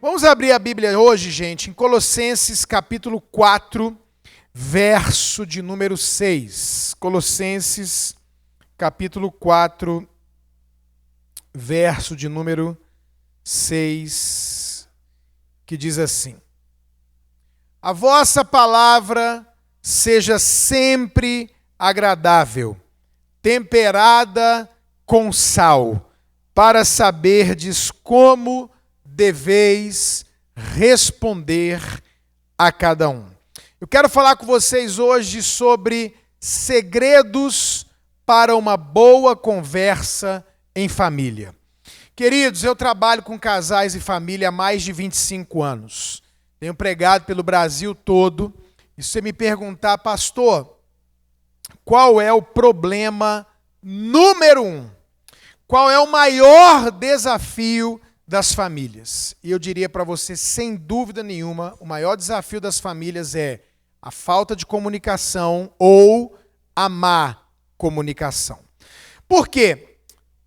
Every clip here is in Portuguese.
Vamos abrir a Bíblia hoje, gente, em Colossenses capítulo 4, verso de número 6. Colossenses capítulo 4, verso de número 6, que diz assim: A vossa palavra seja sempre agradável, temperada com sal, para saberdes como deveis responder a cada um. Eu quero falar com vocês hoje sobre segredos para uma boa conversa em família. Queridos, eu trabalho com casais e família há mais de 25 anos. Tenho pregado pelo Brasil todo. E se você me perguntar, pastor, qual é o problema número 1? Qual é o maior desafio das famílias? E eu diria para você, sem dúvida nenhuma, o maior desafio das famílias é a falta de comunicação ou a má comunicação. Por quê?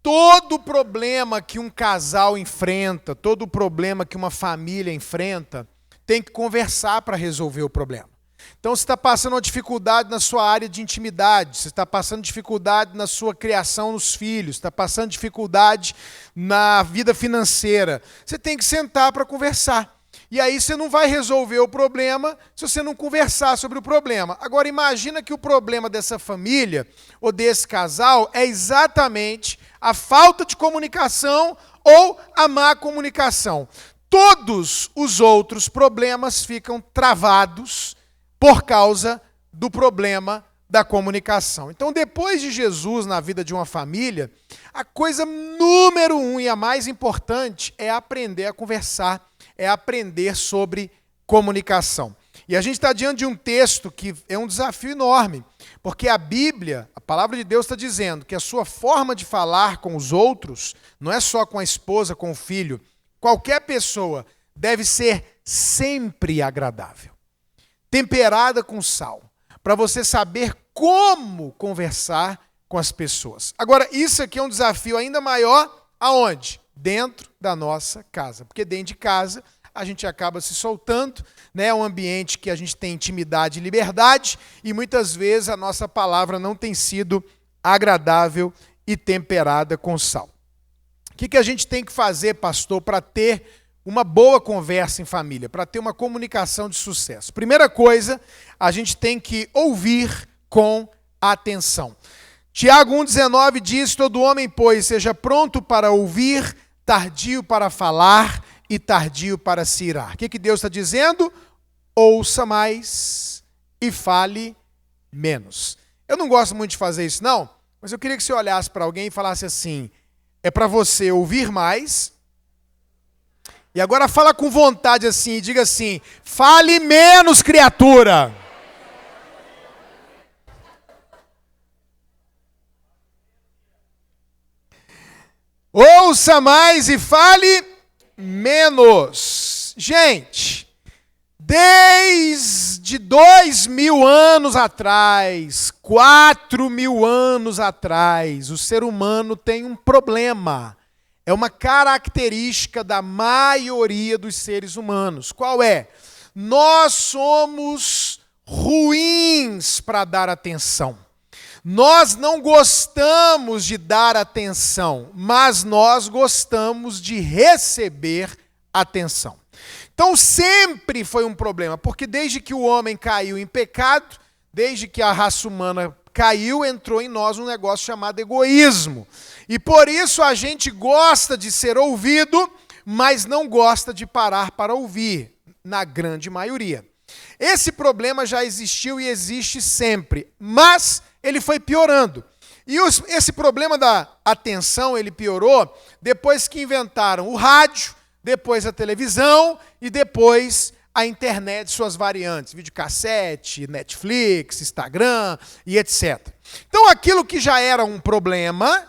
Todo problema que um casal enfrenta, todo problema que uma família enfrenta, tem que conversar para resolver o problema. Então, você está passando uma dificuldade na sua área de intimidade, você está passando dificuldade na sua criação nos filhos, está passando dificuldade na vida financeira. Você tem que sentar para conversar. E aí você não vai resolver o problema se você não conversar sobre o problema. Agora, imagina que o problema dessa família ou desse casal é exatamente a falta de comunicação ou a má comunicação. Todos os outros problemas ficam travados por causa do problema da comunicação. Então, depois de Jesus na vida de uma família, a coisa número 1 e a mais importante é aprender a conversar, é aprender sobre comunicação. E a gente está diante de um texto que é um desafio enorme, porque a Bíblia, a palavra de Deus está dizendo que a sua forma de falar com os outros, não é só com a esposa, com o filho, qualquer pessoa deve ser sempre agradável, temperada com sal, para você saber como conversar com as pessoas. Agora, isso aqui é um desafio ainda maior, aonde? Dentro da nossa casa, porque dentro de casa a gente acaba se soltando, né? É um ambiente que a gente tem intimidade e liberdade, e muitas vezes a nossa palavra não tem sido agradável e temperada com sal. O que a gente tem que fazer, pastor, para ter uma boa conversa em família, para ter uma comunicação de sucesso? Primeira coisa, a gente tem que ouvir com atenção. Tiago 1,19 diz: todo homem, pois, seja pronto para ouvir, tardio para falar e tardio para se irar. O que Deus está dizendo? Ouça mais e fale menos. Eu não gosto muito de fazer isso, não, mas eu queria que você olhasse para alguém e falasse assim: é para você ouvir mais. E agora fala com vontade assim e diga assim: fale menos, criatura. Ouça mais e fale menos. Gente, desde 2000 anos atrás, 4000 anos atrás, o ser humano tem um problema. É uma característica da maioria dos seres humanos. Qual é? Nós somos ruins para dar atenção. Nós não gostamos de dar atenção, mas nós gostamos de receber atenção. Então sempre foi um problema, porque desde que o homem caiu em pecado, desde que a raça humana caiu, entrou em nós um negócio chamado egoísmo. E por isso a gente gosta de ser ouvido, mas não gosta de parar para ouvir, na grande maioria. Esse problema já existiu e existe sempre, mas ele foi piorando. E esse problema da atenção, ele piorou depois que inventaram o rádio, depois a televisão e depois a internet, suas variantes, videocassete, Netflix, Instagram e etc. Então aquilo que já era um problema,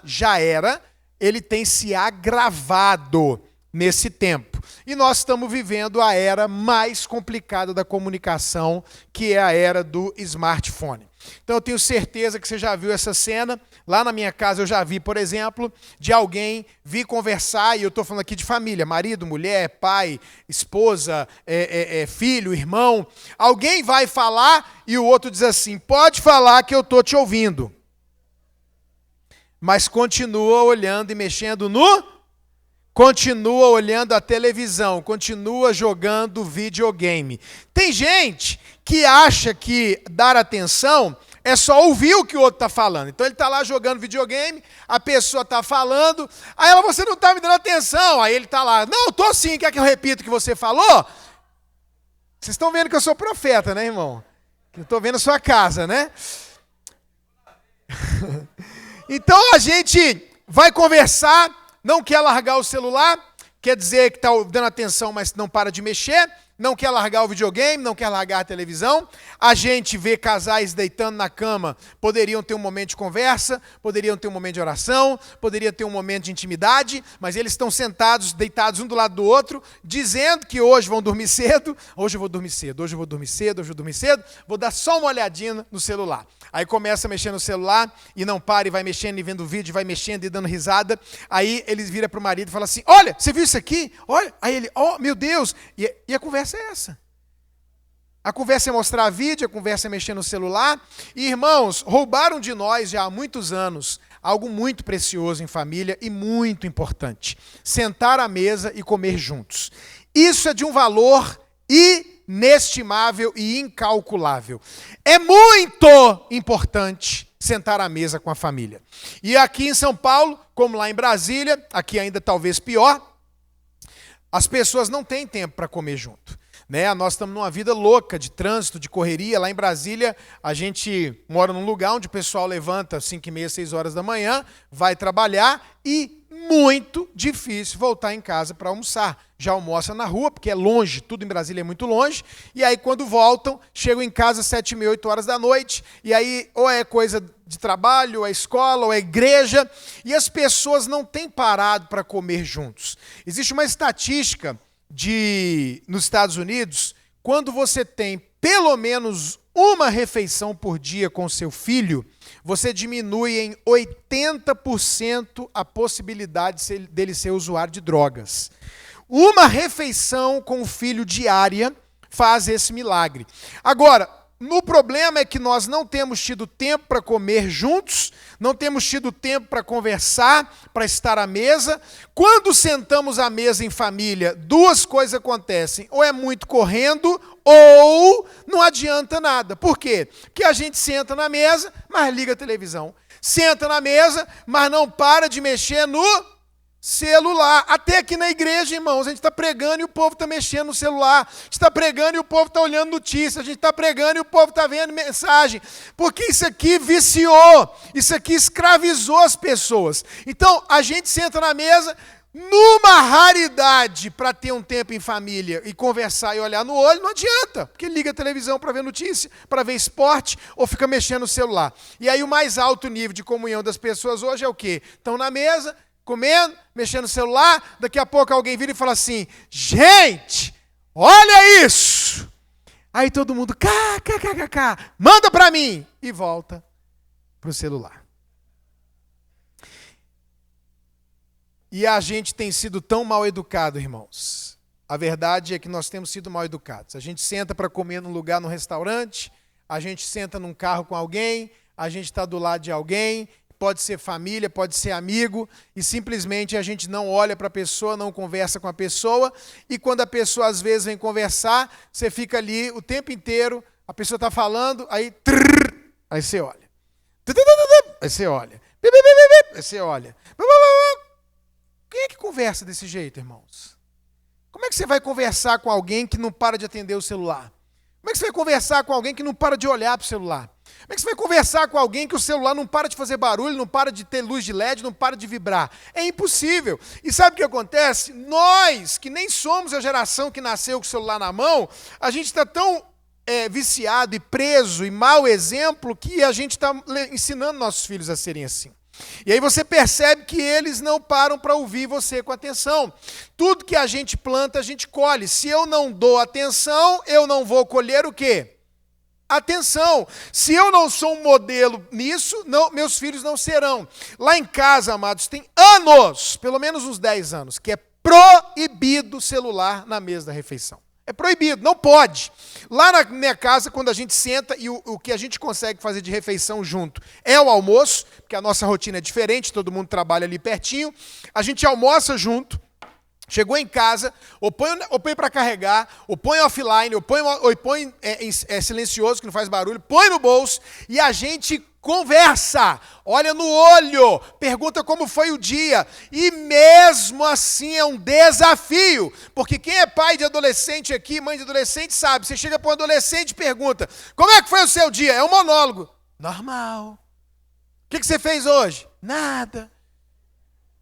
ele tem se agravado nesse tempo. E nós estamos vivendo a era mais complicada da comunicação, que é a era do smartphone. Então eu tenho certeza que você já viu essa cena. Lá na minha casa eu já vi, por exemplo, de alguém vir conversar, e eu estou falando aqui de família, marido, mulher, pai, esposa, filho, irmão. Alguém vai falar e o outro diz assim, pode falar que eu estou te ouvindo. Mas continua olhando e mexendo continua olhando a televisão, continua jogando videogame. Tem gente que acha que dar atenção é só ouvir o que o outro está falando. Então ele está lá jogando videogame, a pessoa está falando, aí ela, você não está me dando atenção. Aí ele está lá, não, estou sim, quer que eu repita o que você falou? Vocês estão vendo que eu sou profeta, né, irmão? Eu estou vendo a sua casa, né? Então a gente vai conversar, não quer largar o celular, quer dizer que está dando atenção, mas não para de mexer, não quer largar o videogame, não quer largar a televisão. A gente vê casais deitando na cama, poderiam ter um momento de conversa, poderiam ter um momento de oração, poderiam ter um momento de intimidade, mas eles estão sentados, deitados um do lado do outro, dizendo que hoje vão dormir cedo, hoje eu vou dormir cedo, hoje eu vou dormir cedo, hoje eu vou dormir cedo, vou dar só uma olhadinha no celular. Aí começa a mexer no celular e não para, e vai mexendo e vendo vídeo, vai mexendo e dando risada. Aí eles viram para o marido e falam assim, olha, você viu isso aqui? Olha. Aí ele, oh meu Deus, e a conversa é essa. A conversa é mostrar vídeo, a conversa é mexer no celular. E irmãos, roubaram de nós já há muitos anos algo muito precioso em família e muito importante. Sentar à mesa e comer juntos. Isso é de um valor inestimável e incalculável. É muito importante sentar à mesa com a família. E aqui em São Paulo, como lá em Brasília, aqui ainda talvez pior, as pessoas não têm tempo para comer junto. Nós estamos numa vida louca de trânsito, de correria. Lá em Brasília, a gente mora num lugar onde o pessoal levanta às 5h30, 6 horas da manhã, vai trabalhar e muito difícil voltar em casa para almoçar. Já almoça na rua, porque é longe, tudo em Brasília é muito longe. E aí, quando voltam, chegam em casa às 7h30, 8 horas da noite. E aí, ou é coisa de trabalho, ou é escola, ou é igreja. E as pessoas não têm parado para comer juntos. Existe uma estatística nos Estados Unidos, quando você tem pelo menos uma refeição por dia com seu filho, você diminui em 80% a possibilidade dele ser usuário de drogas. Uma refeição com o filho diária faz esse milagre. Agora, o problema é que nós não temos tido tempo para comer juntos, não temos tido tempo para conversar, para estar à mesa. Quando sentamos à mesa em família, duas coisas acontecem. Ou é muito correndo, ou não adianta nada. Por quê? Porque a gente senta na mesa, mas liga a televisão. Senta na mesa, mas não para de mexer no celular. Até aqui na igreja, irmãos, a gente está pregando e o povo está mexendo no celular. A gente está pregando e o povo está olhando notícias. A gente está pregando e o povo está vendo mensagem. Porque isso aqui viciou, isso aqui escravizou as pessoas. Então, a gente senta na mesa, numa raridade para ter um tempo em família e conversar e olhar no olho, não adianta. Porque liga a televisão para ver notícia, para ver esporte, ou fica mexendo no celular. E aí o mais alto nível de comunhão das pessoas hoje é o quê? Estão na mesa, comendo, mexendo no celular, daqui a pouco alguém vira e fala assim, gente, olha isso! Aí todo mundo, manda para mim! E volta para o celular. E a gente tem sido tão mal educado, irmãos. A verdade é que nós temos sido mal educados. A gente senta para comer num lugar, num restaurante, a gente senta num carro com alguém, a gente está do lado de alguém, pode ser família, pode ser amigo, e simplesmente a gente não olha para a pessoa, não conversa com a pessoa, e quando a pessoa às vezes vem conversar, você fica ali o tempo inteiro, a pessoa está falando, aí você olha. Aí você olha. Aí você olha. Quem é que conversa desse jeito, irmãos? Como é que você vai conversar com alguém que não para de atender o celular? Como é que você vai conversar com alguém que não para de olhar para o celular? Como é que você vai conversar com alguém que o celular não para de fazer barulho, não para de ter luz de LED, não para de vibrar? É impossível. E sabe o que acontece? Nós, que nem somos a geração que nasceu com o celular na mão, a gente está tão viciado e preso e mau exemplo que a gente está ensinando nossos filhos a serem assim. E aí você percebe que eles não param para ouvir você com atenção. Tudo que a gente planta, a gente colhe. Se eu não dou atenção, eu não vou colher o quê? atenção. Se eu não sou um modelo nisso, meus filhos não serão. Lá em casa, amados, tem anos, pelo menos uns 10 anos, que é proibido o celular na mesa da refeição. É proibido, não pode. Lá na minha casa, quando a gente senta e o que a gente consegue fazer de refeição junto é o almoço, porque a nossa rotina é diferente, todo mundo trabalha ali pertinho, a gente almoça junto. Chegou em casa, ou põe para carregar, ou põe offline, ou põe silencioso, que não faz barulho, põe no bolso, e a gente conversa, olha no olho, pergunta como foi o dia, e mesmo assim é um desafio, porque quem é pai de adolescente aqui, mãe de adolescente sabe, você chega para um adolescente e pergunta, como é que foi o seu dia? É um monólogo. Normal. O que você fez hoje? Nada.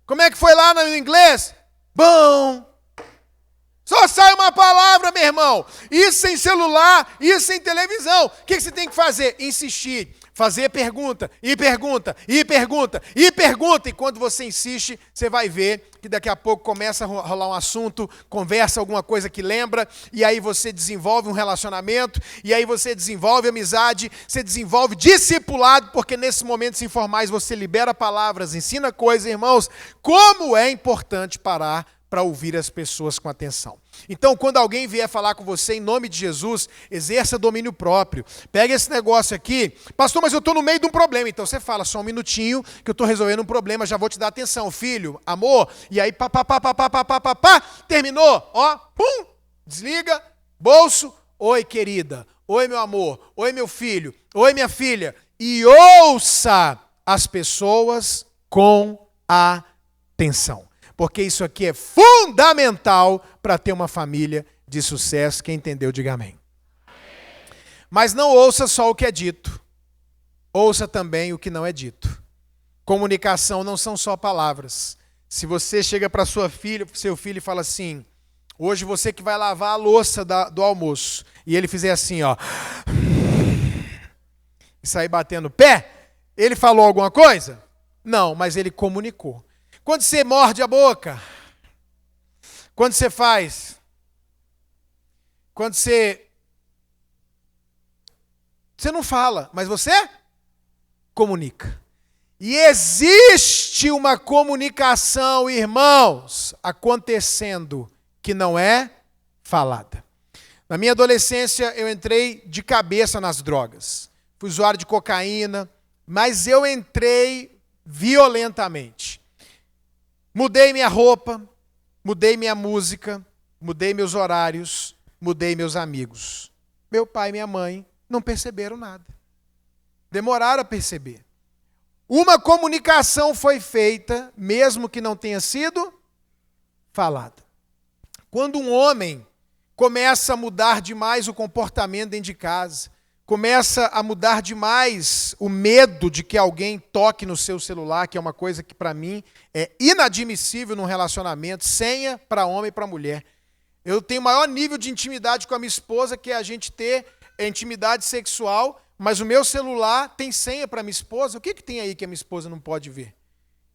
Como é que foi lá no inglês? Bom, só sai uma palavra, meu irmão. Isso sem celular, isso sem televisão. O que você tem que fazer? Insistir. Fazer pergunta, e pergunta, e pergunta, e pergunta. E quando você insiste, você vai ver que daqui a pouco começa a rolar um assunto, conversa alguma coisa que lembra, e aí você desenvolve um relacionamento, e aí você desenvolve amizade, você desenvolve discipulado, porque nesses momentos informais você libera palavras, ensina coisas, irmãos. Como é importante parar para ouvir as pessoas com atenção. Então, quando alguém vier falar com você em nome de Jesus, exerça domínio próprio. Pega esse negócio aqui, pastor, mas eu estou no meio de um problema. Então você fala, só um minutinho, que eu estou resolvendo um problema, já vou te dar atenção, filho, amor. E aí, terminou, ó, pum, desliga, bolso, oi, querida, oi, meu amor, oi, meu filho, oi, minha filha. E ouça as pessoas com atenção. Porque isso aqui é fundamental para ter uma família de sucesso. Quem entendeu, diga amém. Mas não ouça só o que é dito. Ouça também o que não é dito. Comunicação não são só palavras. Se você chega para seu filho e fala assim, hoje você que vai lavar a louça do almoço, e ele fizer assim, ó, e sair batendo o pé, ele falou alguma coisa? Não, mas ele comunicou. Quando você morde a boca, quando você faz, quando você não fala, mas você comunica. E existe uma comunicação, irmãos, acontecendo que não é falada. Na minha adolescência, eu entrei de cabeça nas drogas. Fui usuário de cocaína, mas eu entrei violentamente. Mudei minha roupa, mudei minha música, mudei meus horários, mudei meus amigos. Meu pai e minha mãe não perceberam nada. Demoraram a perceber. Uma comunicação foi feita, mesmo que não tenha sido falada. Quando um homem começa a mudar demais o comportamento dentro de casa, começa a mudar demais o medo de que alguém toque no seu celular, que é uma coisa que para mim é inadmissível num relacionamento, senha para homem e para mulher. Eu tenho o maior nível de intimidade com a minha esposa, que é a gente ter intimidade sexual, mas o meu celular tem senha para minha esposa. O que tem aí que a minha esposa não pode ver?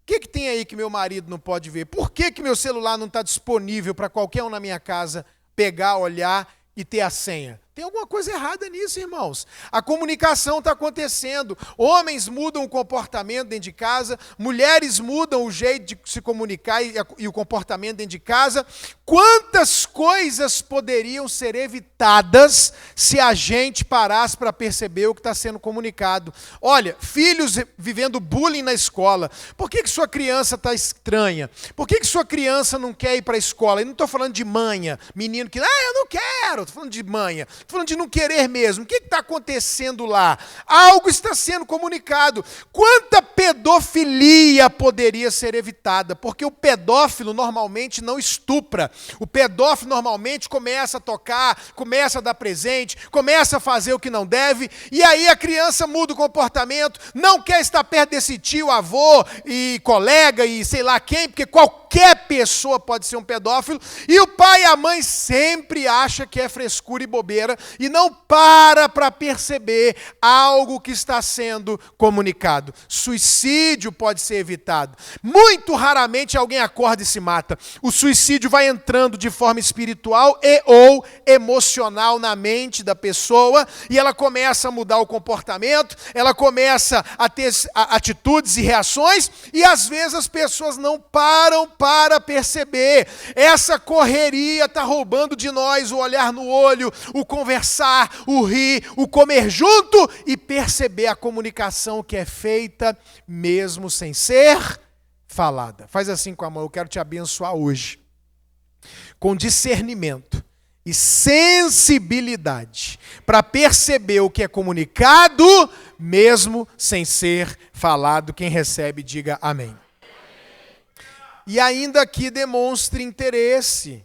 O que tem aí que meu marido não pode ver? Por que meu celular não está disponível para qualquer um na minha casa pegar, olhar e ter a senha? Tem alguma coisa errada nisso, irmãos. A comunicação está acontecendo. Homens mudam o comportamento dentro de casa, mulheres mudam o jeito de se comunicar e o comportamento dentro de casa. Quantas coisas poderiam ser evitadas se a gente parasse para perceber o que está sendo comunicado? Olha, filhos vivendo bullying na escola. Por que sua criança está estranha? Por que sua criança não quer ir para a escola? Eu não estou falando de manha, menino que, eu não quero. Estou falando de manha. Estou falando de não querer mesmo. O que está acontecendo lá? Algo está sendo comunicado. Quanta pedofilia poderia ser evitada? Porque o pedófilo normalmente não estupra. O pedófilo normalmente começa a tocar, começa a dar presente, começa a fazer o que não deve, e aí a criança muda o comportamento, não quer estar perto desse tio, avô e colega e sei lá quem, porque qualquer qualquer pessoa pode ser um pedófilo, e o pai e a mãe sempre acham que é frescura e bobeira, e não para perceber algo que está sendo comunicado. Suicídio pode ser evitado. Muito raramente alguém acorda e se mata. O suicídio vai entrando de forma espiritual e ou emocional na mente da pessoa, e ela começa a mudar o comportamento, ela começa a ter atitudes e reações, e às vezes as pessoas não param para perceber. Essa correria está roubando de nós o olhar no olho, o conversar, o rir, o comer junto e perceber a comunicação que é feita mesmo sem ser falada. Faz assim com a mão, eu quero te abençoar hoje. Com discernimento e sensibilidade para perceber o que é comunicado, mesmo sem ser falado. Quem recebe, diga amém. E ainda que demonstre interesse.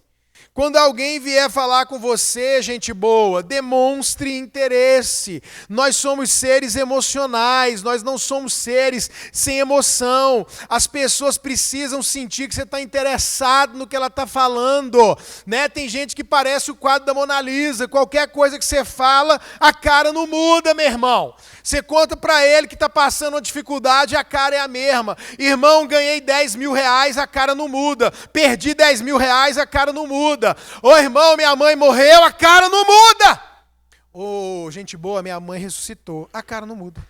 Quando alguém vier falar com você, gente boa, demonstre interesse. Nós somos seres emocionais, nós não somos seres sem emoção. As pessoas precisam sentir que você está interessado no que ela está falando, né? Tem gente que parece o quadro da Mona Lisa, qualquer coisa que você fala, a cara não muda, meu irmão. Você conta para ele que está passando uma dificuldade, a cara é a mesma. Irmão, ganhei 10 mil reais, a cara não muda. Perdi 10 mil reais, a cara não muda. Ô irmão, minha mãe morreu, a cara não muda. Ô, gente boa, minha mãe ressuscitou, a cara não muda.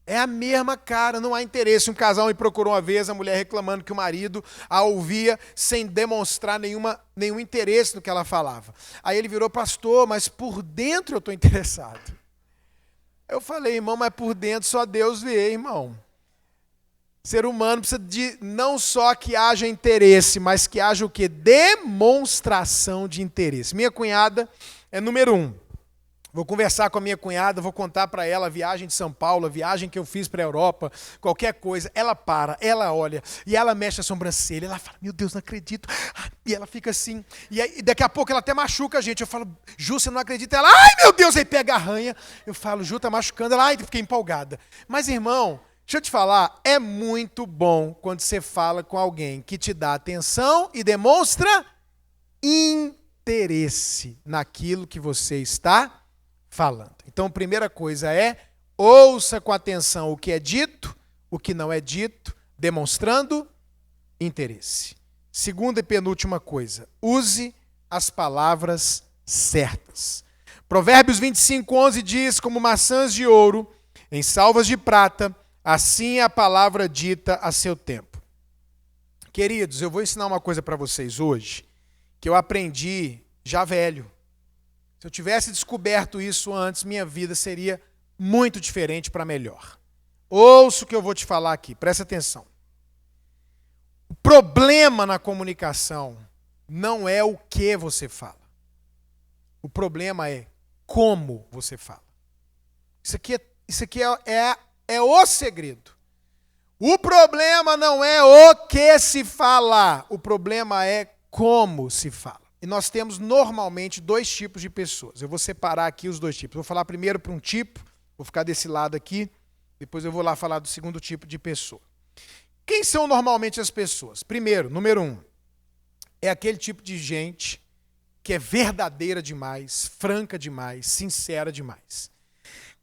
É a mesma cara, não há interesse. Um casal me procurou uma vez, a mulher reclamando que o marido a ouvia sem demonstrar nenhum interesse no que ela falava. Aí ele virou: pastor, mas por dentro eu estou interessado. Eu falei: irmão, mas por dentro só Deus vê, irmão. Ser humano precisa de não só que haja interesse, mas que haja o quê? Demonstração de interesse. Minha cunhada é número 1. Vou conversar com a minha cunhada, vou contar para ela a viagem de São Paulo, a viagem que eu fiz para a Europa, qualquer coisa. Ela para, ela olha, e ela mexe a sobrancelha, ela fala: meu Deus, não acredito. E ela fica assim, e aí, daqui a pouco ela até machuca a gente. Eu falo: Ju, você não acredita? Ela: ai meu Deus, aí pega a arranha. Eu falo: Ju, tá machucando. Ela: ai, fiquei empolgada. Mas irmão, deixa eu te falar, é muito bom quando você fala com alguém que te dá atenção e demonstra interesse naquilo que você está falando. Então, a primeira coisa é: ouça com atenção o que é dito, o que não é dito, demonstrando interesse. Segunda e penúltima coisa: use as palavras certas. Provérbios 25:11 diz: como maçãs de ouro em salvas de prata, assim é a palavra dita a seu tempo. Queridos, eu vou ensinar uma coisa para vocês hoje, que eu aprendi já velho. Se eu tivesse descoberto isso antes, minha vida seria muito diferente para melhor. Ouça o que eu vou te falar aqui, presta atenção. O problema na comunicação não é o que você fala. O problema é como você fala. Isso aqui é o segredo. O problema não é o que se fala, o problema é como se fala. E nós temos normalmente 2 tipos de pessoas. Eu vou separar aqui os 2 tipos. Vou falar primeiro para um tipo, vou ficar desse lado aqui, depois eu vou lá falar do segundo tipo de pessoa. Quem são normalmente as pessoas? Primeiro, número 1, é aquele tipo de gente que é verdadeira demais, franca demais, sincera demais.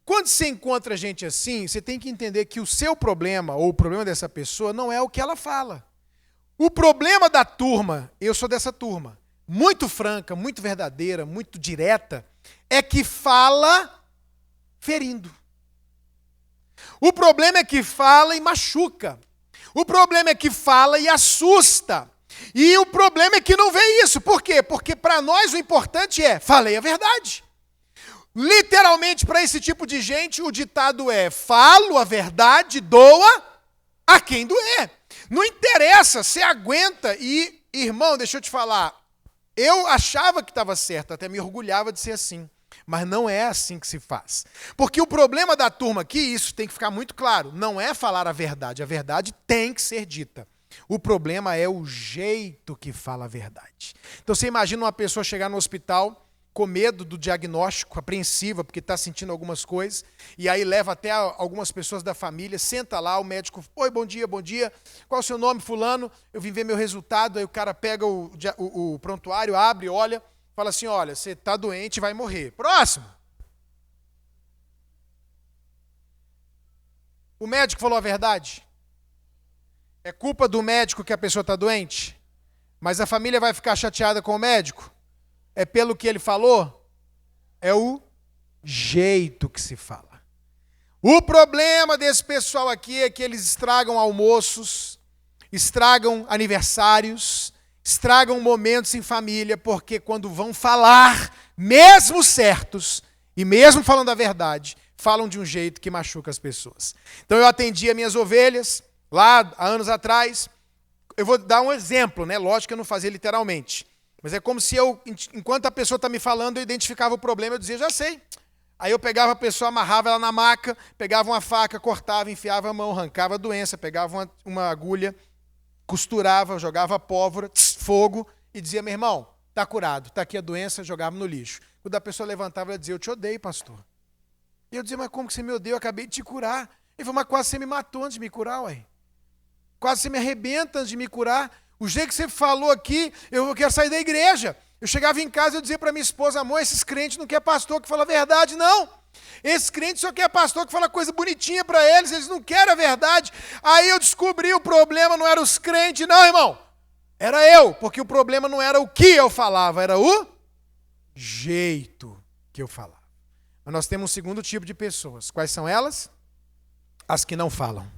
Quando você encontra gente assim, você tem que entender que o seu problema, ou o problema dessa pessoa, não é o que ela fala. O problema da turma, eu sou dessa turma, muito franca, muito verdadeira, muito direta, é que fala ferindo. O problema é que fala e machuca. O problema é que fala e assusta. E o problema é que não vê isso. Por quê? Porque para nós o importante é: falei a verdade. Literalmente, para esse tipo de gente, o ditado é: falo a verdade, doa a quem doer. Não interessa, você aguenta. E, irmão, deixa eu te falar, eu achava que estava certo, até me orgulhava de ser assim. Mas não é assim que se faz. Porque o problema da turma aqui, isso tem que ficar muito claro, não é falar a verdade tem que ser dita. O problema é o jeito que fala a verdade. Então você imagina uma pessoa chegar no hospital com medo do diagnóstico, apreensiva, porque está sentindo algumas coisas, e aí leva até algumas pessoas da família, senta lá, o médico, oi, bom dia, qual é o seu nome, fulano? Eu vim ver meu resultado, aí o cara pega o prontuário, abre, olha, fala assim, olha, você está doente e vai morrer. Próximo. O médico falou a verdade? É culpa do médico que a pessoa está doente? Mas a família vai ficar chateada com o médico? É pelo que ele falou? É o jeito que se fala. O problema desse pessoal aqui é que eles estragam almoços, estragam aniversários, estragam momentos em família, porque quando vão falar, mesmo certos, e mesmo falando a verdade, falam de um jeito que machuca as pessoas. Então eu atendia minhas ovelhas, lá há anos atrás. Eu vou dar um exemplo, né? Lógico que eu não fazia literalmente. Mas é como se eu, enquanto a pessoa está me falando, eu identificava o problema, eu dizia, já sei. Aí eu pegava a pessoa, amarrava ela na maca, pegava uma faca, cortava, enfiava a mão, arrancava a doença, pegava uma agulha, costurava, jogava pólvora, fogo, e dizia, meu irmão, está curado, está aqui a doença, jogava no lixo. Quando a pessoa levantava, ela dizia, eu te odeio, pastor. E eu dizia, mas como que você me odeia? Eu acabei de te curar. Ele falou, mas quase você me matou antes de me curar, ué. Quase você me arrebenta antes de me curar. O jeito que você falou aqui, eu quero sair da igreja. Eu chegava em casa e eu dizia para minha esposa, amor, esses crentes não querem pastor que fala a verdade, não. Esses crentes só querem pastor que fala coisa bonitinha para eles não querem a verdade. Aí eu descobri o problema não era os crentes, não, irmão. Era eu, porque o problema não era o que eu falava, era o jeito que eu falava. Mas nós temos um segundo tipo de pessoas. Quais são elas? As que não falam.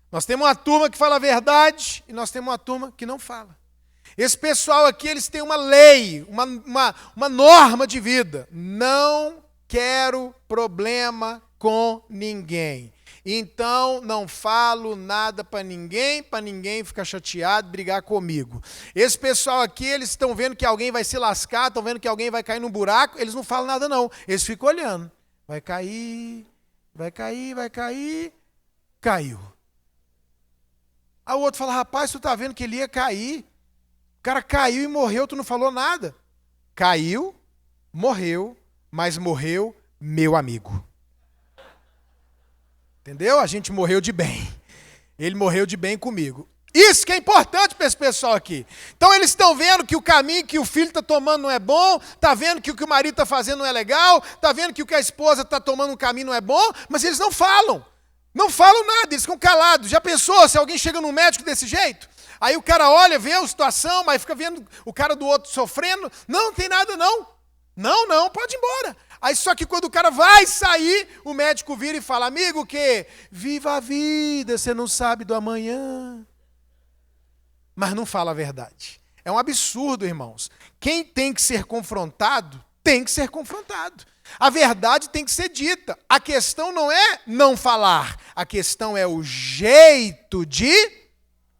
Nós temos uma turma que fala a verdade e nós temos uma turma que não fala. Esse pessoal aqui, eles têm uma lei, uma norma de vida. Não quero problema com ninguém. Então, não falo nada para ninguém ficar chateado, brigar comigo. Esse pessoal aqui, eles estão vendo que alguém vai se lascar, estão vendo que alguém vai cair num buraco, eles não falam nada não. Eles ficam olhando. Vai cair, vai cair, vai cair. Caiu. Aí o outro fala, rapaz, tu tá vendo que ele ia cair. O cara caiu e morreu, tu não falou nada. Caiu, morreu, mas morreu meu amigo. Entendeu? A gente morreu de bem. Ele morreu de bem comigo. Isso que é importante para esse pessoal aqui. Então eles estão vendo que o caminho que o filho está tomando não é bom, está vendo que o que o marido está fazendo não é legal, está vendo que o que a esposa está tomando um caminho não é bom, mas eles não falam. Não falam nada, eles ficam calados. Já pensou se alguém chega num médico desse jeito? Aí o cara olha, vê a situação, mas fica vendo o cara do outro sofrendo. Não tem nada não. Não, pode ir embora. Aí só que quando o cara vai sair, o médico vira e fala, amigo, o quê? Viva a vida, você não sabe do amanhã. Mas não fala a verdade. É um absurdo, irmãos. Quem tem que ser confrontado, tem que ser confrontado. A verdade tem que ser dita. A questão não é não falar. A questão é o jeito de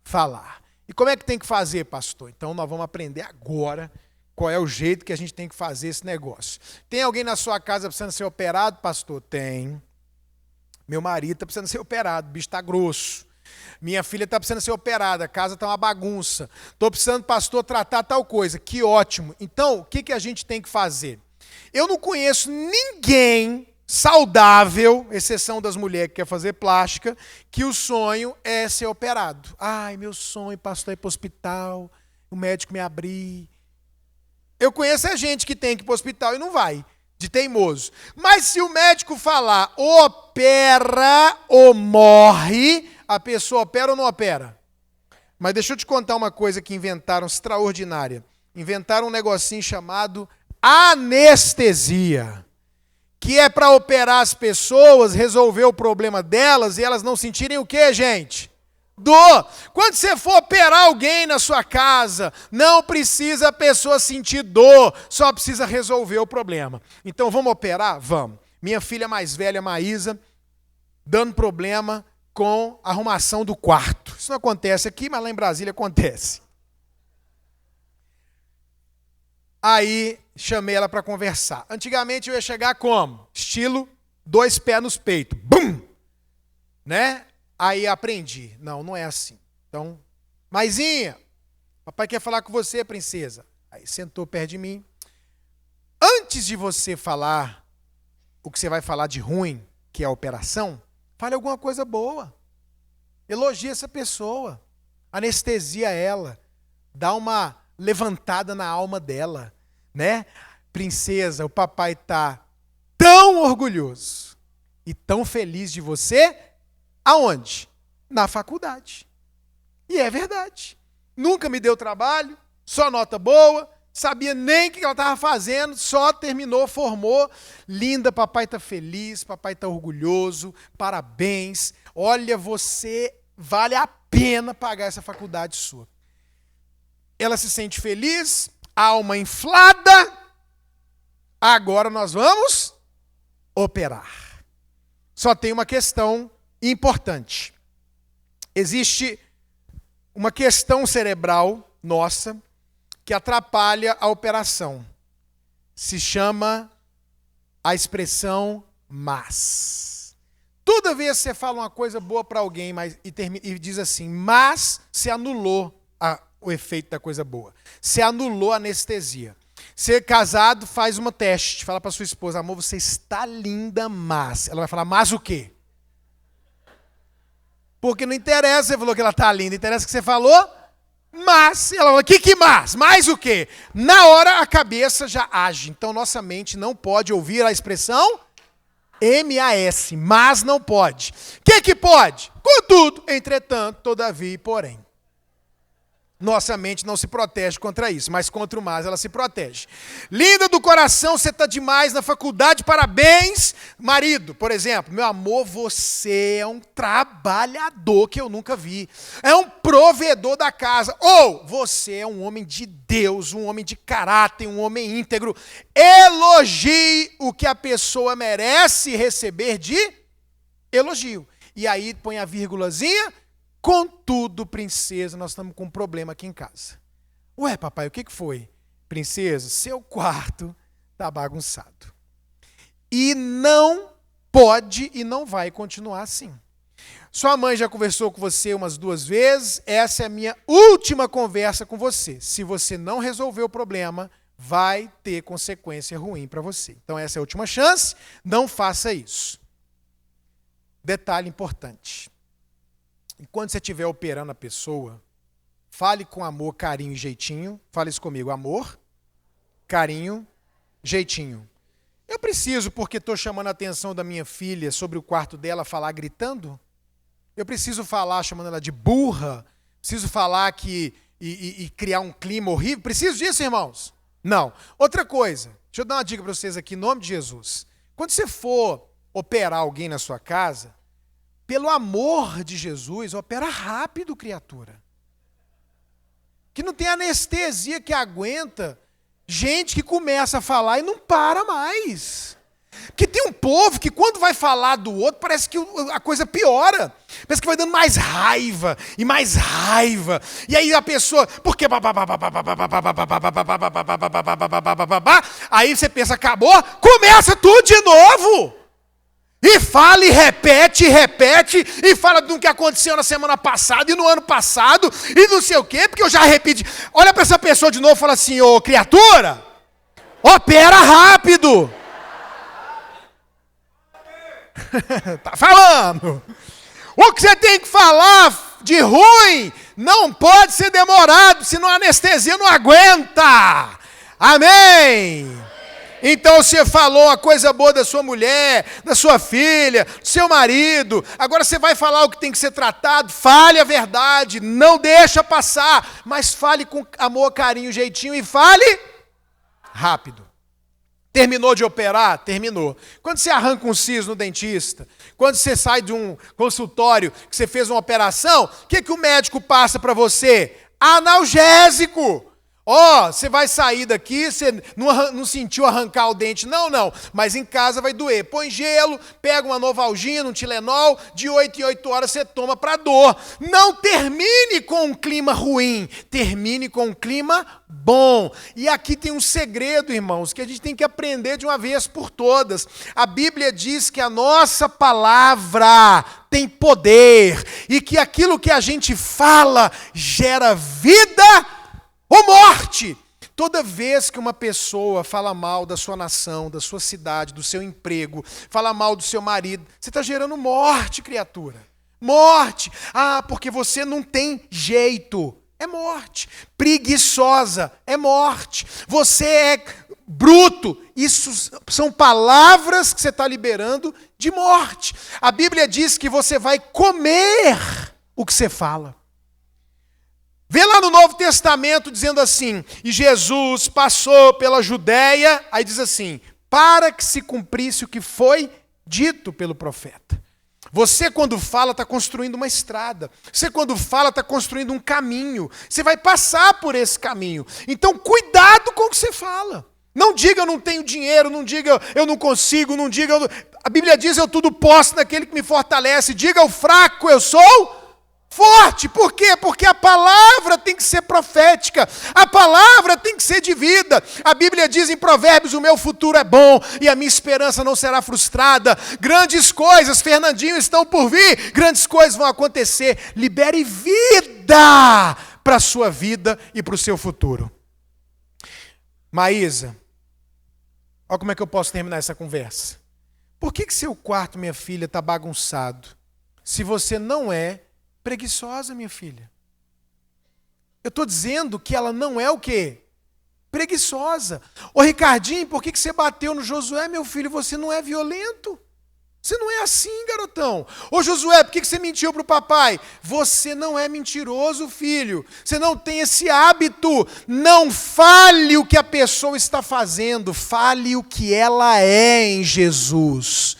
falar. E como é que tem que fazer, pastor? Então nós vamos aprender agora qual é o jeito que a gente tem que fazer esse negócio. Tem alguém na sua casa precisando ser operado, pastor? Tem. Meu marido está precisando ser operado, o bicho está grosso. Minha filha está precisando ser operada, a casa está uma bagunça. Estou precisando, pastor, tratar tal coisa. Que ótimo. Então, o que a gente tem que fazer? Eu não conheço ninguém saudável, exceção das mulheres que quer fazer plástica, que o sonho é ser operado. Ai, meu sonho, pastor, é ir para o hospital, o médico me abrir. Eu conheço a gente que tem que ir para o hospital e não vai, de teimoso. Mas se o médico falar, opera ou morre, a pessoa opera ou não opera? Mas deixa eu te contar uma coisa que inventaram extraordinária. Inventaram um negocinho chamado anestesia, que é para operar as pessoas, resolver o problema delas e elas não sentirem o quê, gente? Dor. Quando você for operar alguém na sua casa, não precisa a pessoa sentir dor, só precisa resolver o problema. Então vamos operar? Vamos. Minha filha mais velha, Maísa, dando problema com a arrumação do quarto. Isso não acontece aqui, mas lá em Brasília acontece. Aí chamei ela para conversar. Antigamente eu ia chegar como? Estilo 2 pés nos peitos. Bum! Né? Aí aprendi. Não é assim. Então, Maisinha, papai quer falar com você, princesa. Aí sentou perto de mim. antes de você falar o que você vai falar de ruim, que é a operação, fale alguma coisa boa. Elogie essa pessoa. Anestesia ela. Dá uma levantada na alma dela, né? Princesa, o papai está tão orgulhoso e tão feliz de você, aonde? Na faculdade. E é verdade. Nunca me deu trabalho, só nota boa, sabia nem o que ela estava fazendo, só terminou, formou. Linda, papai está feliz, papai está orgulhoso, parabéns. Olha, você vale a pena pagar essa faculdade sua. Ela se sente feliz, alma inflada. Agora nós vamos operar. Só tem uma questão importante. Existe uma questão cerebral nossa que atrapalha a operação. Se chama a expressão mas. Toda vez que você fala uma coisa boa para alguém e diz assim, mas se anulou o efeito da coisa boa. Se anulou a anestesia. Ser casado, faz uma teste. Fala para sua esposa, amor, você está linda, mas... Ela vai falar, mas o quê? Porque não interessa você falou que ela está linda, interessa que você falou, mas... Ela fala, que mais? Mais o quê? Na hora, a cabeça já age. Então, nossa mente não pode ouvir a expressão M-A-S, mas não pode. O que pode? Contudo, entretanto, todavia e porém. Nossa mente não se protege contra isso, mas contra o mas ela se protege. Linda do coração, você está demais na faculdade, parabéns. Marido, por exemplo, meu amor, você é um trabalhador que eu nunca vi. É um provedor da casa. Ou você é um homem de Deus, um homem de caráter, um homem íntegro. Elogie o que a pessoa merece receber de elogio. E aí põe a vírgulazinha. Contudo, princesa, nós estamos com um problema aqui em casa. Ué, papai, o que foi? Princesa, seu quarto está bagunçado. E não pode e não vai continuar assim. Sua mãe já conversou com você umas 2 vezes, essa é a minha última conversa com você. Se você não resolver o problema, vai ter consequência ruim para você. Então essa é a última chance, não faça isso. Detalhe importante. E quando você estiver operando a pessoa, fale com amor, carinho e jeitinho. Fale isso comigo, amor, carinho, jeitinho. Eu preciso, porque estou chamando a atenção da minha filha sobre o quarto dela, falar gritando? Eu preciso falar chamando ela de burra? Preciso falar e criar um clima horrível? Preciso disso, irmãos? Não. Outra coisa, deixa eu dar uma dica para vocês aqui, em nome de Jesus. Quando você for operar alguém na sua casa, pelo amor de Jesus, opera rápido, criatura. Que não tem anestesia que aguenta gente que começa a falar e não para mais. Porque tem um povo que quando vai falar do outro, parece que a coisa piora. Parece que vai dando mais raiva e mais raiva. E aí a pessoa, porque aí você pensa, acabou, começa tudo de novo. E fala e repete, e fala do que aconteceu na semana passada e no ano passado, e não sei o quê, porque eu já repeti. Olha para essa pessoa de novo e fala assim, ô criatura, opera rápido. Tá falando. O que você tem que falar de ruim não pode ser demorado, senão a anestesia não aguenta. Amém. Então você falou a coisa boa da sua mulher, da sua filha, do seu marido. Agora você vai falar o que tem que ser tratado. Fale a verdade, não deixa passar. Mas fale com amor, carinho, jeitinho e fale rápido. Terminou de operar? Terminou. Quando você arranca um siso no dentista, quando você sai de um consultório que você fez uma operação, o que o médico passa para você? Analgésico. Você vai sair daqui, você não sentiu arrancar o dente, não, mas em casa vai doer. Põe gelo, pega uma Novalgina, um Tilenol, de 8 em 8 horas você toma para dor. Não termine com um clima ruim, termine com um clima bom. E aqui tem um segredo, irmãos, que a gente tem que aprender de uma vez por todas. A Bíblia diz que a nossa palavra tem poder e que aquilo que a gente fala gera vida ou morte. Toda vez que uma pessoa fala mal da sua nação, da sua cidade, do seu emprego, fala mal do seu marido, você está gerando morte, criatura. Morte. Ah, porque você não tem jeito. É morte. Preguiçosa. É morte. Você é bruto. Isso são palavras que você está liberando de morte. A Bíblia diz que você vai comer o que você fala. Vê lá no Novo Testamento dizendo assim, e Jesus passou pela Judéia, aí diz assim, para que se cumprisse o que foi dito pelo profeta. Você, quando fala, está construindo uma estrada. Você, quando fala, está construindo um caminho. Você vai passar por esse caminho. Então, cuidado com o que você fala. Não diga eu não tenho dinheiro, não diga eu não consigo, não diga... A Bíblia diz eu tudo posso naquele que me fortalece. Diga ao fraco eu sou forte. Por quê? Porque a palavra tem que ser profética. A palavra tem que ser de vida. A Bíblia diz em Provérbios, o meu futuro é bom e a minha esperança não será frustrada. Grandes coisas, Fernandinho, estão por vir. Grandes coisas vão acontecer. Libere vida para a sua vida e para o seu futuro. Maísa, olha como é que eu posso terminar essa conversa. Por que seu quarto, minha filha, está bagunçado? Se você não é preguiçosa, minha filha. Eu estou dizendo que ela não é o quê? Preguiçosa. Ô Ricardinho, por que você bateu no Josué, meu filho? Você não é violento. Você não é assim, garotão. Ô Josué, por que você mentiu para o papai? Você não é mentiroso, filho. Você não tem esse hábito. Não fale o que a pessoa está fazendo. Fale o que ela é em Jesus.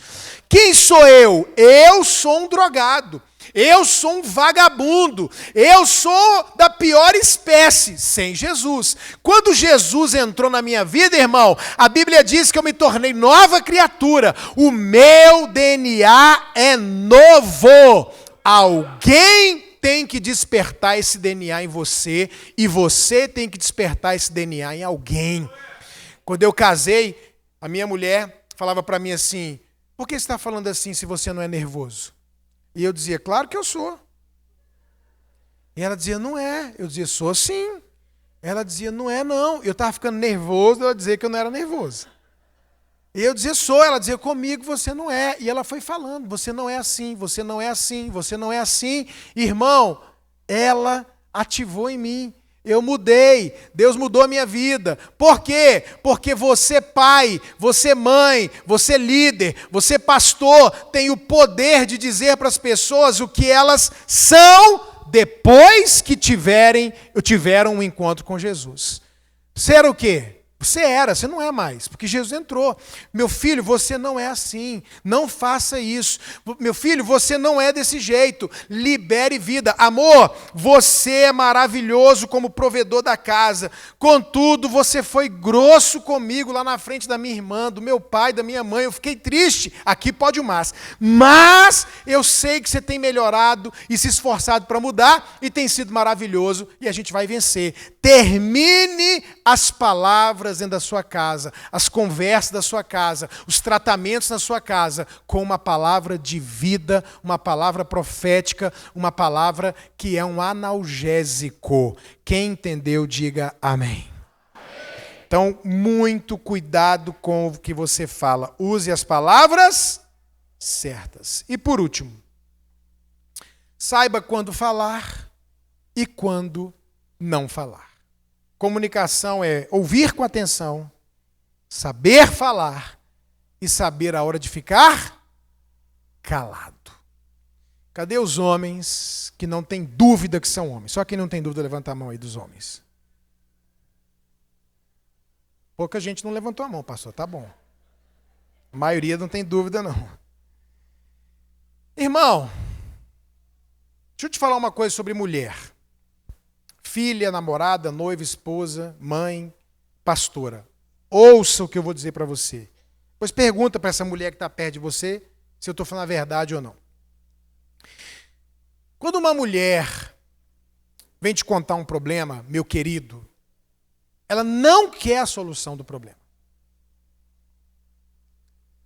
Quem sou eu? Eu sou um drogado. Eu sou um vagabundo, eu sou da pior espécie, sem Jesus. Quando Jesus entrou na minha vida, irmão, a Bíblia diz que eu me tornei nova criatura. O meu DNA é novo. Alguém tem que despertar esse DNA em você e você tem que despertar esse DNA em alguém. Quando eu casei, a minha mulher falava para mim assim, por que você está falando assim se você não é nervoso? E eu dizia, claro que eu sou. E ela dizia, não é. Eu dizia, sou sim. Ela dizia, não é não. Eu estava ficando nervoso, ela dizia que eu não era nervoso. E eu dizia, sou. Ela dizia, comigo você não é. E ela foi falando, você não é assim, você não é assim, você não é assim. Irmão, ela ativou em mim. Eu mudei, Deus mudou a minha vida. Por quê? Porque você pai, você mãe, você líder, você pastor, tem o poder de dizer para as pessoas o que elas são depois que tiveram um encontro com Jesus. Ser o quê? Você não é mais, porque Jesus entrou. Meu filho, você não é assim, não faça isso. Meu filho, você não é desse jeito, libere vida. Amor, você é maravilhoso como provedor da casa, contudo, você foi grosso comigo lá na frente da minha irmã, do meu pai, da minha mãe, eu fiquei triste, aqui pode o mas eu sei que você tem melhorado e se esforçado para mudar e tem sido maravilhoso e a gente vai vencer. Termine as palavras dentro da sua casa, as conversas da sua casa, os tratamentos na sua casa, com uma palavra de vida, uma palavra profética, uma palavra que é um analgésico. Quem entendeu, diga amém. Então, muito cuidado com o que você fala. Use as palavras certas. E por último, saiba quando falar e quando não falar. Comunicação é ouvir com atenção, saber falar e saber a hora de ficar calado. Cadê os homens que não têm dúvida que são homens? Só quem não tem dúvida, levanta a mão aí dos homens. Pouca gente não levantou a mão, pastor, tá bom. A maioria não tem dúvida, não. Irmão, deixa eu te falar uma coisa sobre mulher. Filha, namorada, noiva, esposa, mãe, pastora. Ouça o que eu vou dizer para você. Depois pergunta para essa mulher que está perto de você se eu estou falando a verdade ou não. Quando uma mulher vem te contar um problema, meu querido, ela não quer a solução do problema.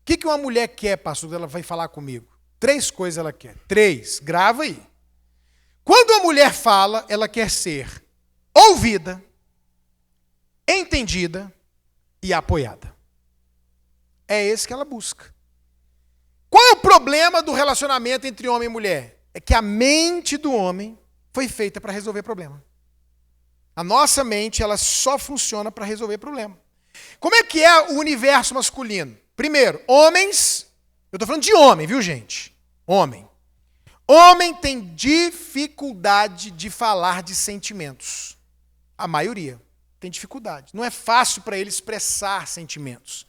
O que uma mulher quer, pastor? Ela vai falar comigo. 3 coisas ela quer. 3, grava aí. Quando a mulher fala, ela quer ser ouvida, entendida e apoiada. É esse que ela busca. Qual é o problema do relacionamento entre homem e mulher? É que a mente do homem foi feita para resolver problema. A nossa mente, ela só funciona para resolver problema. Como é que é o universo masculino? Primeiro, homens, eu estou falando de homem, viu, gente? Homem. Homem tem dificuldade de falar de sentimentos. A maioria tem dificuldade. Não é fácil para ele expressar sentimentos.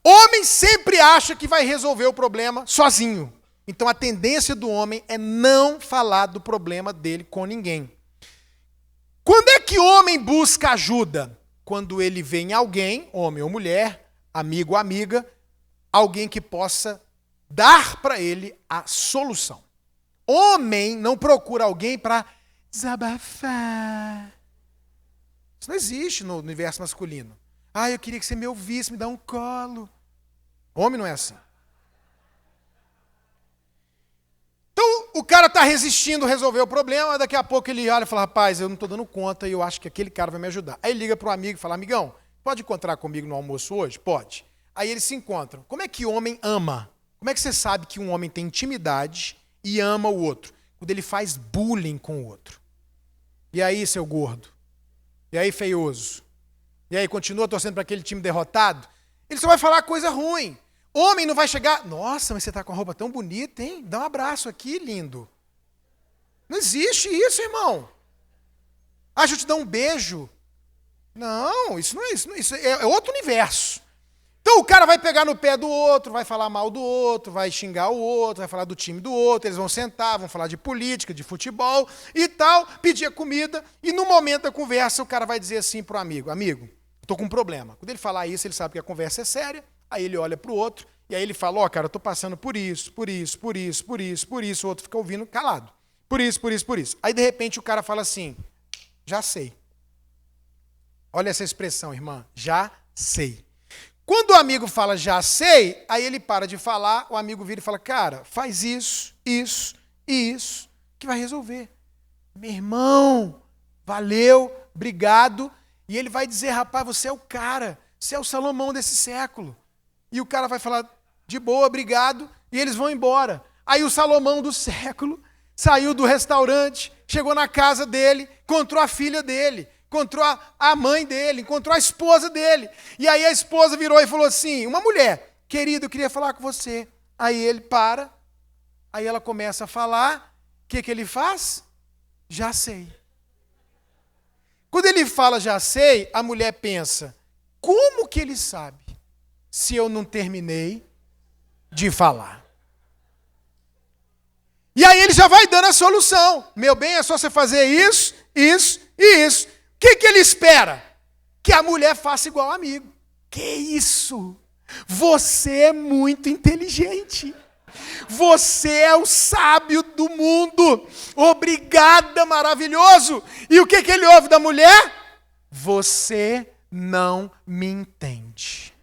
Homem sempre acha que vai resolver o problema sozinho. Então a tendência do homem é não falar do problema dele com ninguém. Quando é que o homem busca ajuda? Quando ele vê em alguém, homem ou mulher, amigo ou amiga, alguém que possa dar para ele a solução. Homem não procura alguém para desabafar. Isso não existe no universo masculino. Ah, eu queria que você me ouvisse, me dá um colo. Homem não é assim. Então, o cara está resistindo a resolver o problema, daqui a pouco ele olha e fala, rapaz, eu não estou dando conta e eu acho que aquele cara vai me ajudar. Aí ele liga para o amigo e fala, amigão, pode encontrar comigo no almoço hoje? Pode. Aí eles se encontram. Como é que homem ama? Como é que você sabe que um homem tem intimidade e ama o outro? Quando ele faz bullying com o outro. E aí, seu gordo? E aí, feioso? E aí, continua torcendo para aquele time derrotado? Ele só vai falar coisa ruim. Homem não vai chegar, nossa, mas você está com a roupa tão bonita, hein? Dá um abraço aqui, lindo. Não existe isso, irmão. Ah, deixa eu te dar um beijo. Não, isso não é isso. Isso é outro universo. Então o cara vai pegar no pé do outro, vai falar mal do outro, vai xingar o outro, vai falar do time do outro, eles vão sentar, vão falar de política, de futebol e tal, pedir a comida, e no momento da conversa o cara vai dizer assim pro amigo, amigo, eu tô com um problema. Quando ele falar isso, ele sabe que a conversa é séria, aí ele olha pro outro, e aí ele fala, ó, cara, eu tô passando por isso, o outro fica ouvindo calado. Por isso. Aí de repente o cara fala assim, já sei. Olha essa expressão, irmã, já sei. Quando o amigo fala, já sei, aí ele para de falar, o amigo vira e fala, cara, faz isso, que vai resolver. Meu irmão, valeu, obrigado. E ele vai dizer, rapaz, você é o cara, você é o Salomão desse século. E o cara vai falar, de boa, obrigado, e eles vão embora. Aí o Salomão do século saiu do restaurante, chegou na casa dele, encontrou a filha dele, encontrou a mãe dele, encontrou a esposa dele. E aí a esposa virou e falou assim, uma mulher, querido, eu queria falar com você. Aí ele para, aí ela começa a falar, o que ele faz? Já sei. Quando ele fala já sei, a mulher pensa, como que ele sabe se eu não terminei de falar? E aí ele já vai dando a solução. Meu bem, é só você fazer isso e isso. O que ele espera? Que a mulher faça igual ao amigo. Que isso? Você é muito inteligente. Você é o sábio do mundo. Obrigada, maravilhoso. E o que ele ouve da mulher? Você não me entende.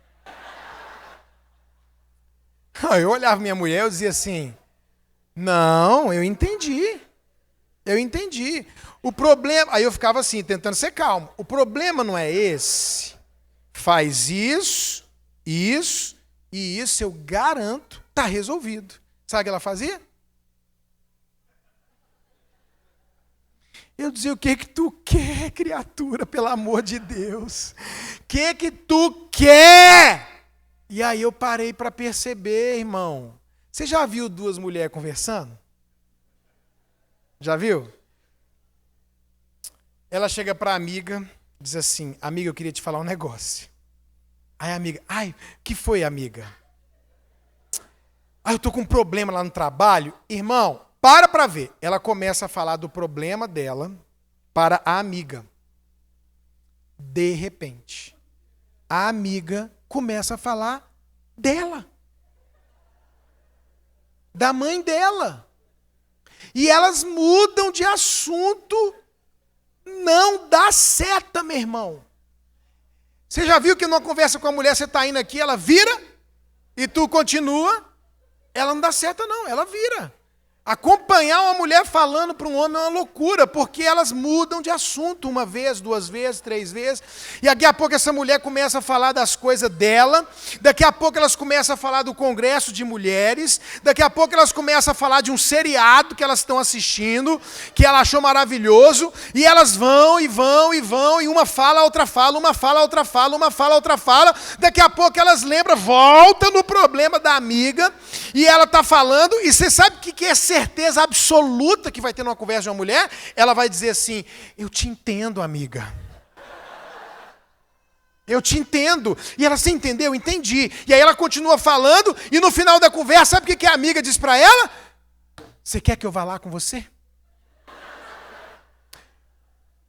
Eu olhava minha mulher e dizia assim, não, eu entendi. O problema, aí eu ficava assim, tentando ser calmo. O problema não é esse. Faz isso, e isso eu garanto, está resolvido. Sabe o que ela fazia? Eu dizia, o que tu quer, criatura, pelo amor de Deus? O que tu quer? E aí eu parei para perceber, irmão. Você já viu duas mulheres conversando? Já viu? Ela chega para a amiga, diz assim, amiga, eu queria te falar um negócio. Aí a amiga, que foi, amiga? Eu tô com um problema lá no trabalho. Irmão, para ver. Ela começa a falar do problema dela para a amiga. De repente, a amiga começa a falar dela. Da mãe dela. E elas mudam de assunto. Não dá seta, meu irmão. Você já viu que numa conversa com a mulher, você está indo aqui, ela vira, e tu continua, ela não dá seta não, ela vira. Acompanhar uma mulher falando para um homem é uma loucura, porque elas mudam de assunto uma vez, 2 vezes, 3 vezes, e daqui a pouco essa mulher começa a falar das coisas dela, daqui a pouco elas começam a falar do congresso de mulheres, daqui a pouco elas começam a falar de um seriado que elas estão assistindo, que ela achou maravilhoso, e elas vão, e uma fala, a outra fala, uma fala, a outra fala, uma fala, a outra fala, daqui a pouco elas lembram, volta no problema da amiga, e ela está falando, e você sabe o que é certeza absoluta que vai ter numa conversa de uma mulher? Ela vai dizer assim, eu te entendo, amiga. Eu te entendo. E ela, você entendeu? Entendi. E aí ela continua falando, e no final da conversa, sabe o que a amiga diz para ela? Você quer que eu vá lá com você?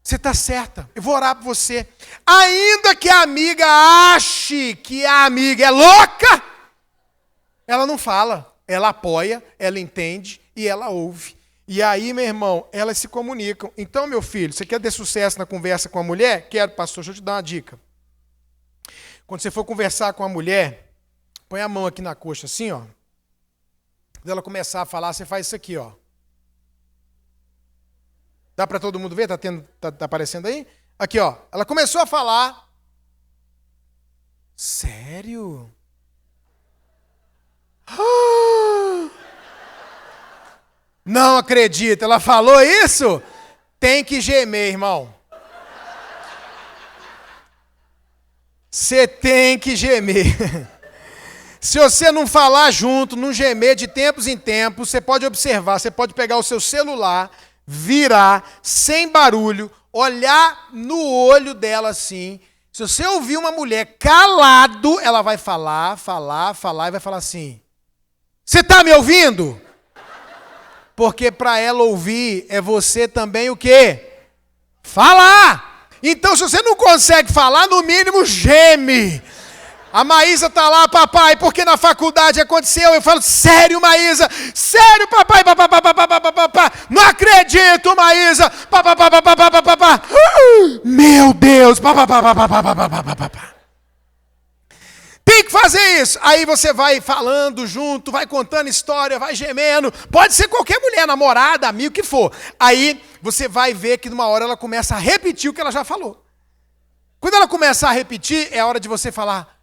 Você está certa, eu vou orar por você. Ainda que a amiga ache que a amiga é louca, ela não fala. Ela apoia, ela entende e ela ouve. E aí, meu irmão, elas se comunicam. Então, meu filho, você quer ter sucesso na conversa com a mulher? Quero, pastor, deixa eu te dar uma dica. Quando você for conversar com a mulher, põe a mão aqui na coxa, assim, ó. Quando ela começar a falar, você faz isso aqui, ó. Dá para todo mundo ver? Tá aparecendo aí? Aqui, ó. Ela começou a falar. Sério? Não acredito, ela falou isso? Tem que gemer, irmão. Você tem que gemer. Se você não falar junto, não gemer de tempos em tempos, você pode observar, você pode pegar o seu celular, virar, sem barulho, olhar no olho dela assim. Se você ouvir uma mulher calado, ela vai falar e vai falar assim, você está me ouvindo? Porque para ela ouvir é você também o quê? Falar! Então se você não consegue falar, no mínimo geme. A Maísa está lá, papai, porque na faculdade aconteceu. Eu falo, sério, Maísa? Sério, papai? Não acredito, Maísa! Meu Deus! Tem que fazer isso. Aí você vai falando junto, vai contando história, vai gemendo. Pode ser qualquer mulher, namorada, amigo, o que for. Aí você vai ver que numa hora ela começa a repetir o que ela já falou. Quando ela começa a repetir, é a hora de você falar,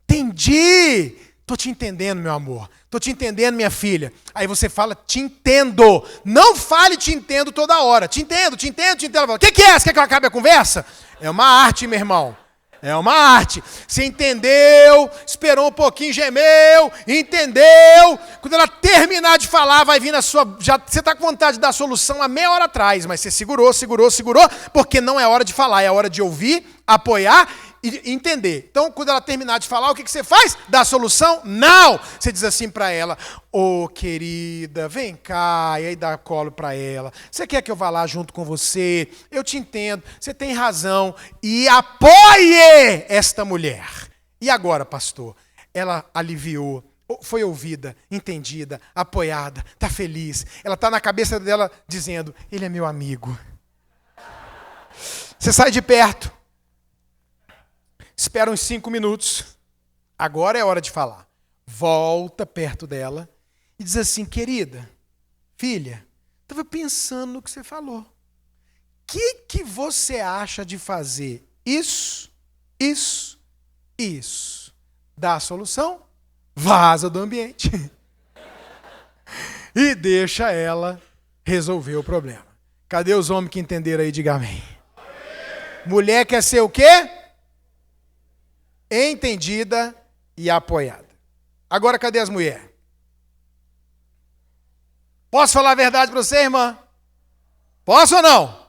entendi. Tô te entendendo, meu amor. Tô te entendendo, minha filha. Aí você fala, te entendo. Não fale te entendo toda hora. Te entendo, te entendo, te entendo. O que é? Você quer que eu acabe a conversa? É uma arte, meu irmão. É uma arte. Você entendeu, esperou um pouquinho, gemeu, entendeu. Quando ela terminar de falar, vai vir na sua... você está com vontade de dar a solução há meia hora atrás, mas você segurou, porque não é hora de falar, é hora de ouvir, apoiar e entender. Então, quando ela terminar de falar, o que você faz? Dá a solução? Não! Você diz assim para ela, querida, vem cá, e aí dá colo para ela. Você quer que eu vá lá junto com você? Eu te entendo, você tem razão. E apoie esta mulher. E agora, pastor? Ela aliviou, foi ouvida, entendida, apoiada, está feliz. Ela está na cabeça dela dizendo, ele é meu amigo. Você sai de perto. Espera uns 5 minutos. Agora é hora de falar. Volta perto dela e diz assim, querida, filha, estava pensando no que você falou. O que você acha de fazer isso? Dá a solução, vaza do ambiente. E deixa ela resolver o problema. Cadê os homens que entenderam aí? Diga amém. Mulher quer ser o quê? Entendida e apoiada. Agora, cadê as mulheres? Posso falar a verdade para você, irmã? Posso ou não?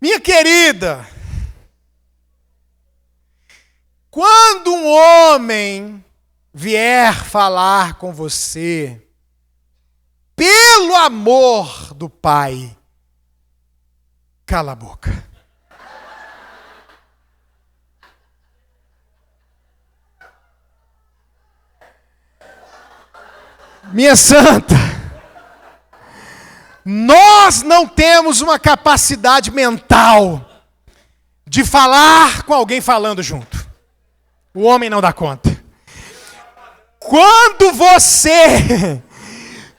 Minha querida, quando um homem vier falar com você, pelo amor do Pai, cala a boca. Minha santa, nós não temos uma capacidade mental de falar com alguém falando junto. O homem não dá conta. Quando você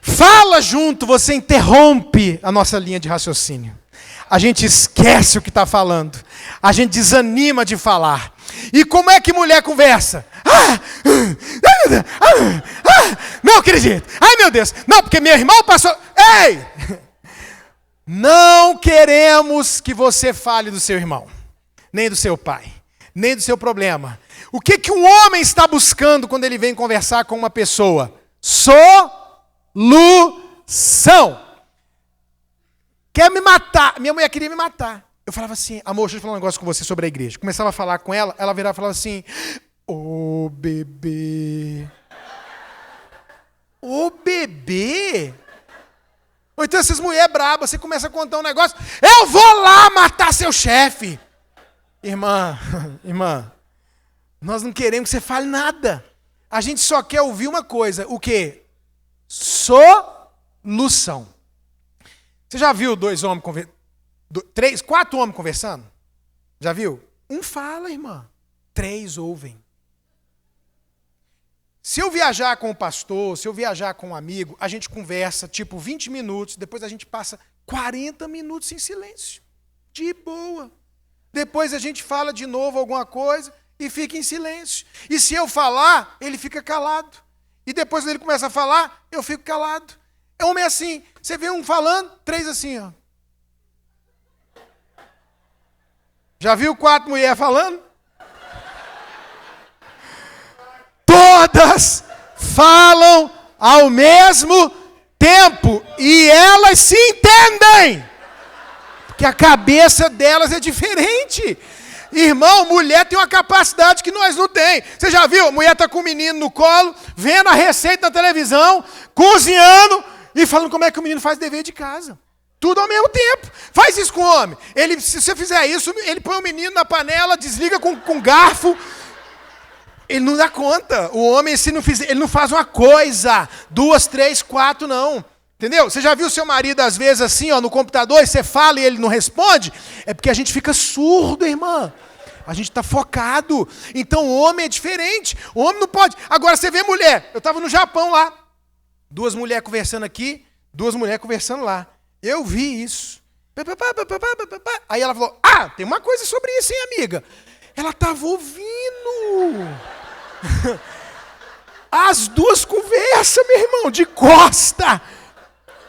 fala junto, você interrompe a nossa linha de raciocínio. A gente esquece o que está falando. A gente desanima de falar. E como é que mulher conversa? Não acredito. Ai, meu Deus. Não, porque meu irmão passou... Ei! Não queremos que você fale do seu irmão. Nem do seu pai. Nem do seu problema. O que um homem está buscando quando ele vem conversar com uma pessoa? Solução. Quer me matar. Minha mulher queria me matar. Eu falava assim, amor, deixa eu falar um negócio com você sobre a igreja. Começava a falar com ela, ela virava e falava assim, ô bebê. Ô bebê. Ou então essas mulheres brabas, você começa a contar um negócio, eu vou lá matar seu chefe. Irmã, nós não queremos que você fale nada. A gente só quer ouvir uma coisa, o quê? Solução. Você já viu quatro homens conversando? Já viu? Um fala, irmã. 3 ouvem. Se eu viajar com o pastor, se eu viajar com um amigo, a gente conversa tipo 20 minutos, depois a gente passa 40 minutos em silêncio. De boa. Depois a gente fala de novo alguma coisa e fica em silêncio. E se eu falar, ele fica calado. E depois ele começa a falar, eu fico calado. É homem assim. Você vê um falando, 3 assim, ó. Já viu 4 mulheres falando? Todas falam ao mesmo tempo. E elas se entendem. Porque a cabeça delas é diferente. Irmão, mulher tem uma capacidade que nós não tem. Você já viu? A mulher está com o menino no colo, vendo a receita na televisão, cozinhando e falando como é que o menino faz dever de casa. Tudo ao mesmo tempo. Faz isso com o homem. Se você fizer isso, ele põe o menino na panela, desliga com garfo. Ele não dá conta. O homem, se não fizer, ele não faz uma coisa. 2, 3, 4, não. Entendeu? Você já viu seu marido, às vezes, assim, ó, no computador, e você fala e ele não responde? É porque a gente fica surdo, irmã. A gente está focado. Então, o homem é diferente. O homem não pode... Agora, você vê mulher. Eu estava no Japão lá. 2 mulheres conversando aqui, 2 mulheres conversando lá. Eu vi isso. Aí ela falou, tem uma coisa sobre isso, hein, amiga? Ela estava ouvindo. As 2 conversam, meu irmão, de costa.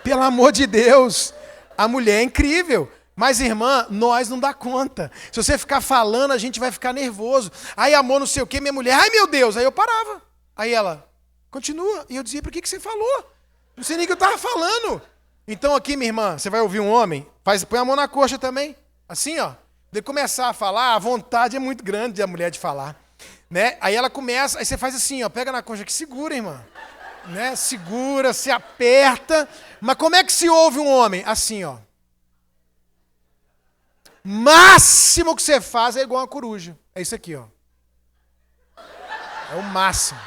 Pelo amor de Deus. A mulher é incrível. Mas, irmã, nós não dá conta. Se você ficar falando, a gente vai ficar nervoso. Aí, amor, não sei o quê, minha mulher, ai, meu Deus. Aí eu parava. Aí ela, continua. E eu dizia, por que você falou? Não sei nem o que eu estava falando. Então, aqui, minha irmã, você vai ouvir um homem, põe a mão na coxa também. Assim, ó. De começar a falar, a vontade é muito grande da mulher de falar. Né? Aí ela começa, aí você faz assim, ó, pega na coxa que segura, irmã. Né? Segura, se aperta. Mas como é que se ouve um homem? Assim, ó. Máximo que você faz é igual uma coruja. É isso aqui, ó. É o máximo.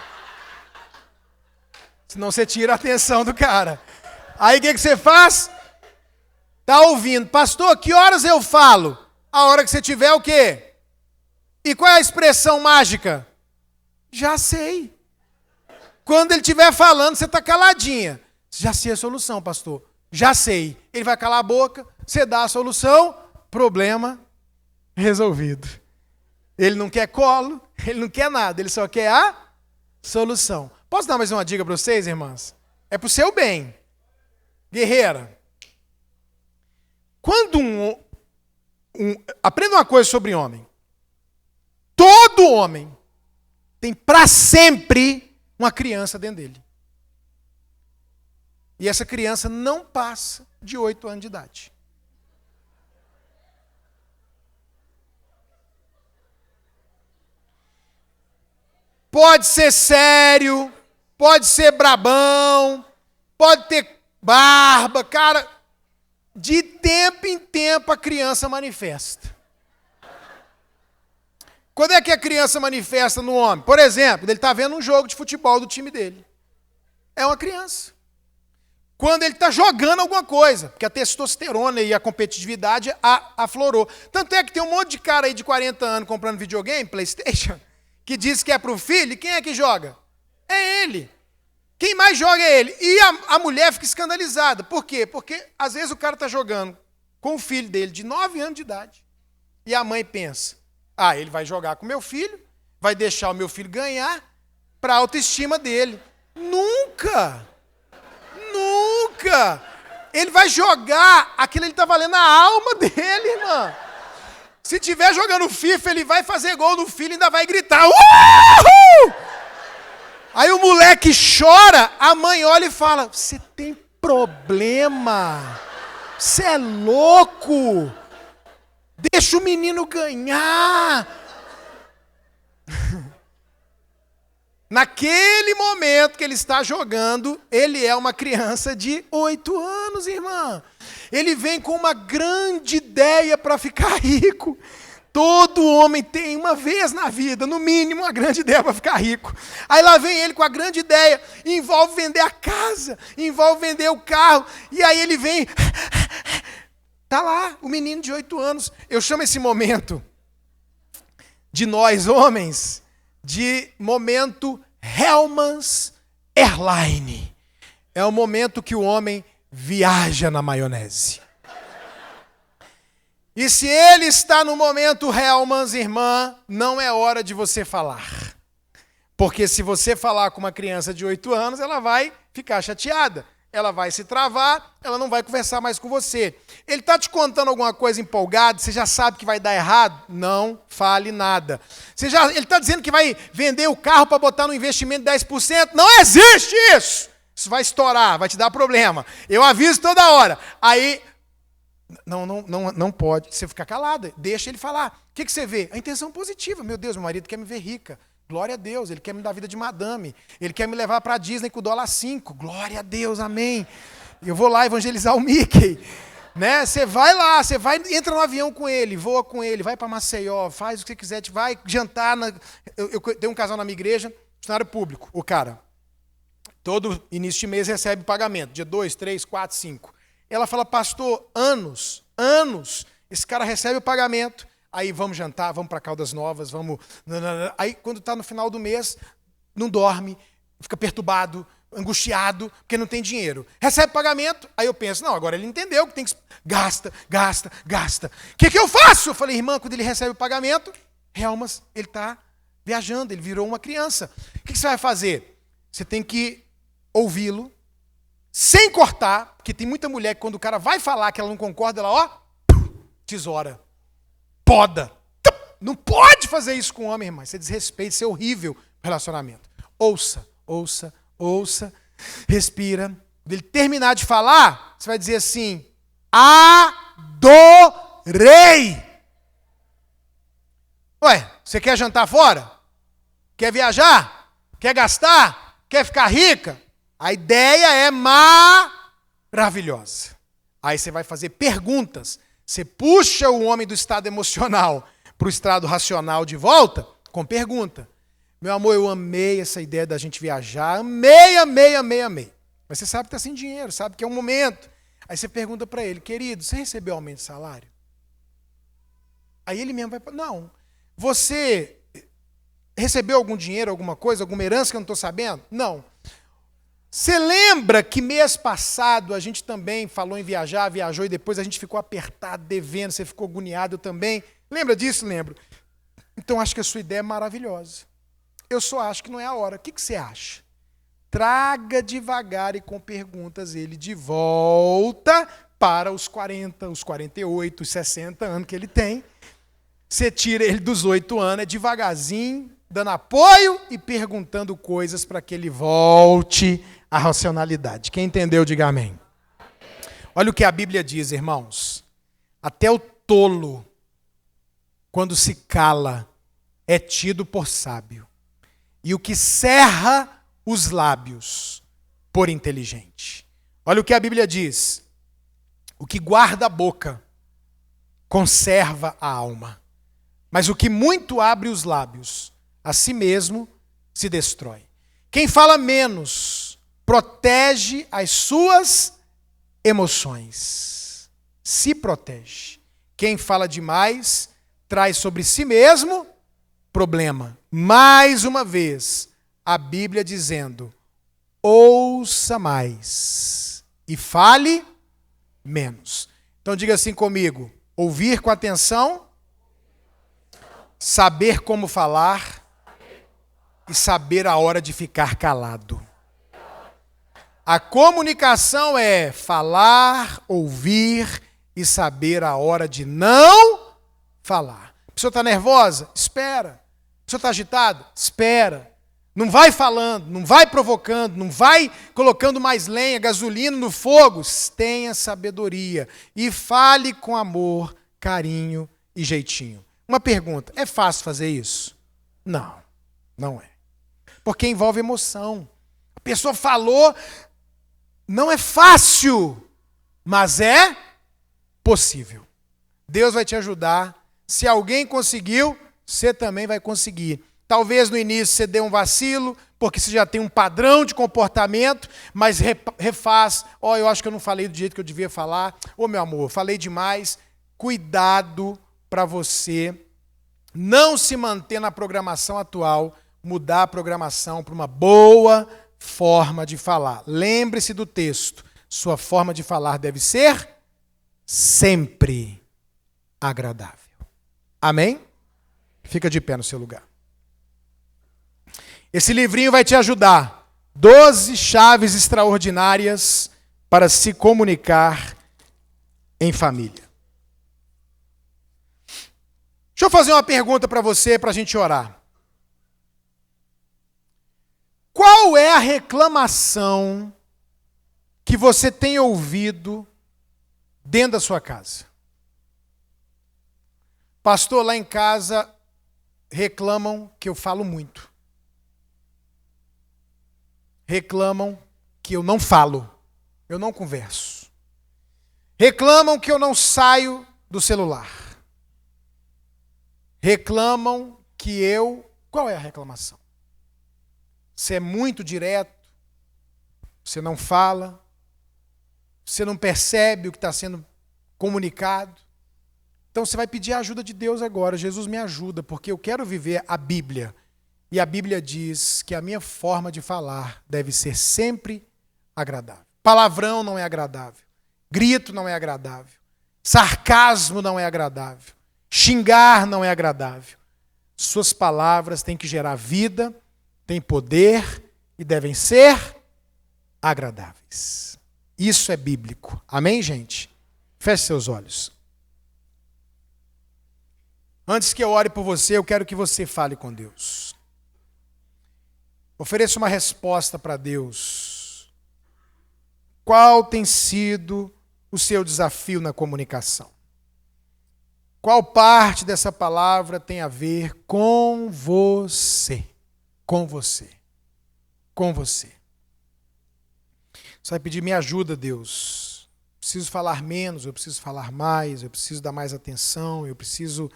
Senão você tira a atenção do cara. Aí o que você faz? Tá ouvindo. Pastor, que horas eu falo? A hora que você tiver o quê? E qual é a expressão mágica? Já sei. Quando ele estiver falando, você está caladinha. Já sei a solução, pastor. Já sei. Ele vai calar a boca, você dá a solução, problema resolvido. Ele não quer colo, ele não quer nada, ele só quer a solução. Posso dar mais uma dica para vocês, irmãs? É para o seu bem. Guerreira, quando aprenda uma coisa sobre homem. Todo homem tem para sempre uma criança dentro dele. E essa criança não passa de 8 anos de idade. Pode ser sério, pode ser brabão, pode ter barba, cara. De tempo em tempo a criança manifesta. Quando é que a criança manifesta no homem? Por exemplo, ele está vendo um jogo de futebol do time dele. É uma criança. Quando ele está jogando alguma coisa, porque a testosterona e a competitividade aflorou. Tanto é que tem um monte de cara aí de 40 anos comprando videogame, PlayStation, que diz que é para o filho, e quem é que joga? É ele. Quem mais joga é ele. E a mulher fica escandalizada. Por quê? Porque às vezes o cara está jogando com o filho dele de 9 anos de idade. E a mãe pensa, ele vai jogar com meu filho, vai deixar o meu filho ganhar para a autoestima dele. Nunca! Nunca! Ele vai jogar aquilo, ele está valendo a alma dele, irmã. Se tiver jogando FIFA, ele vai fazer gol no filho e ainda vai gritar. Uhul! Aí o moleque chora, a mãe olha e fala, você tem problema, você é louco, deixa o menino ganhar. Naquele momento que ele está jogando, ele é uma criança de 8 anos, irmã. Ele vem com uma grande ideia para ficar rico. Todo homem tem uma vez na vida, no mínimo, uma grande ideia para ficar rico. Aí lá vem ele com a grande ideia, envolve vender a casa, envolve vender o carro, e aí ele vem, tá lá, o menino de 8 anos. Eu chamo esse momento de nós homens de momento Hellmann's Airline. É o momento que o homem viaja na maionese. E se ele está no momento Hellmann's, irmã, não é hora de você falar. Porque se você falar com uma criança de 8 anos, ela vai ficar chateada. Ela vai se travar, ela não vai conversar mais com você. Ele está te contando alguma coisa empolgada, você já sabe que vai dar errado? Não fale nada. Ele está dizendo que vai vender o carro para botar no investimento de 10%? Não existe isso! Isso vai estourar, vai te dar problema. Eu aviso toda hora. Aí... Não pode. Você fica calada, deixa ele falar. O que você vê? A intenção positiva. Meu Deus, meu marido quer me ver rica. Glória a Deus, ele quer me dar vida de madame. Ele quer me levar para a Disney com $5. Glória a Deus, amém. Eu vou lá evangelizar o Mickey. Né? Você vai lá, entra no avião com ele, voa com ele, vai para Maceió, faz o que você quiser, vai jantar. Eu tenho um casal na minha igreja, funcionário público. O cara, todo início de mês recebe pagamento, dia 2, 3, 4, 5. Ela fala, pastor, anos, esse cara recebe o pagamento, aí vamos jantar, vamos para Caldas Novas, vamos... Aí, quando está no final do mês, não dorme, fica perturbado, angustiado, porque não tem dinheiro. Recebe pagamento, aí eu penso, não, agora ele entendeu que tem que... Gasta. O que eu faço? Eu falei, irmã, quando ele recebe o pagamento, Hellmann's, ele está viajando, ele virou uma criança. O que você vai fazer? Você tem que ouvi-lo, sem cortar, porque tem muita mulher que quando o cara vai falar que ela não concorda, ela, tesoura, poda. Não pode fazer isso com o homem, irmã. Isso é desrespeito, isso é horrível relacionamento. Ouça, respira. Quando ele terminar de falar, você vai dizer assim, adorei. Ué, você quer jantar fora? Quer viajar? Quer gastar? Quer ficar rica? A ideia é maravilhosa. Aí você vai fazer perguntas. Você puxa o homem do estado emocional para o estado racional de volta com pergunta. Meu amor, eu amei essa ideia da gente viajar. Amei. Mas você sabe que está sem dinheiro, sabe que é um momento. Aí você pergunta para ele, querido, você recebeu aumento de salário? Aí ele mesmo vai falar, não. Você recebeu algum dinheiro, alguma coisa, alguma herança que eu não estou sabendo? Não. Você lembra que mês passado a gente também falou em viajar, viajou e depois a gente ficou apertado, devendo, você ficou agoniado, eu também. Lembra disso? Lembro. Então acho que a sua ideia é maravilhosa. Eu só acho que não é a hora. O que você acha? Traga devagar e com perguntas ele de volta para os 40, os 48, os 60 anos que ele tem. Você tira ele dos 8 anos, é devagarzinho, dando apoio e perguntando coisas para que ele volte à racionalidade. Quem entendeu, diga amém. Olha o que a Bíblia diz, irmãos. Até o tolo, quando se cala, é tido por sábio. E o que cerra os lábios, por inteligente. Olha o que a Bíblia diz. O que guarda a boca, conserva a alma. Mas o que muito abre os lábios, a si mesmo se destrói. Quem fala menos, protege as suas emoções. Se protege. Quem fala demais, traz sobre si mesmo problema. Mais uma vez, a Bíblia dizendo: ouça mais e fale menos. Então diga assim comigo: ouvir com atenção, saber como falar e saber a hora de ficar calado. A comunicação é falar, ouvir e saber a hora de não falar. A pessoa está nervosa? Espera. A pessoa está agitada? Espera. Não vai falando, não vai provocando, não vai colocando mais lenha, gasolina no fogo. Tenha sabedoria e fale com amor, carinho e jeitinho. Uma pergunta: é fácil fazer isso? Não, não é. Porque envolve emoção. A pessoa falou, não é fácil, mas é possível. Deus vai te ajudar. Se alguém conseguiu, você também vai conseguir. Talvez no início você dê um vacilo, porque você já tem um padrão de comportamento, mas refaz. Eu acho que eu não falei do jeito que eu devia falar. Meu amor, falei demais. Cuidado para você não se manter na programação atual, mudar a programação para uma boa forma de falar. Lembre-se do texto. Sua forma de falar deve ser sempre agradável. Amém? Fica de pé no seu lugar. Esse livrinho vai te ajudar. 12 chaves extraordinárias para se comunicar em família. Deixa eu fazer uma pergunta para você, para a gente orar. Qual é a reclamação que você tem ouvido dentro da sua casa? Pastor, lá em casa reclamam que eu falo muito. Reclamam que eu não falo, eu não converso. Reclamam que eu não saio do celular. Reclamam que eu... Qual é a reclamação? Você é muito direto, você não fala, você não percebe o que está sendo comunicado. Então você vai pedir a ajuda de Deus agora. Jesus, me ajuda, porque eu quero viver a Bíblia. E a Bíblia diz que a minha forma de falar deve ser sempre agradável. Palavrão não é agradável. Grito não é agradável. Sarcasmo não é agradável. Xingar não é agradável. Suas palavras têm que gerar vida, têm poder e devem ser agradáveis. Isso é bíblico. Amém, gente? Feche seus olhos. Antes que eu ore por você, eu quero que você fale com Deus. Ofereça uma resposta para Deus. Qual tem sido o seu desafio na comunicação? Qual parte dessa palavra tem a ver com você? Com você. Com você. Você vai pedir, me ajuda, Deus. Preciso falar menos, eu preciso falar mais, eu preciso dar mais atenção, eu preciso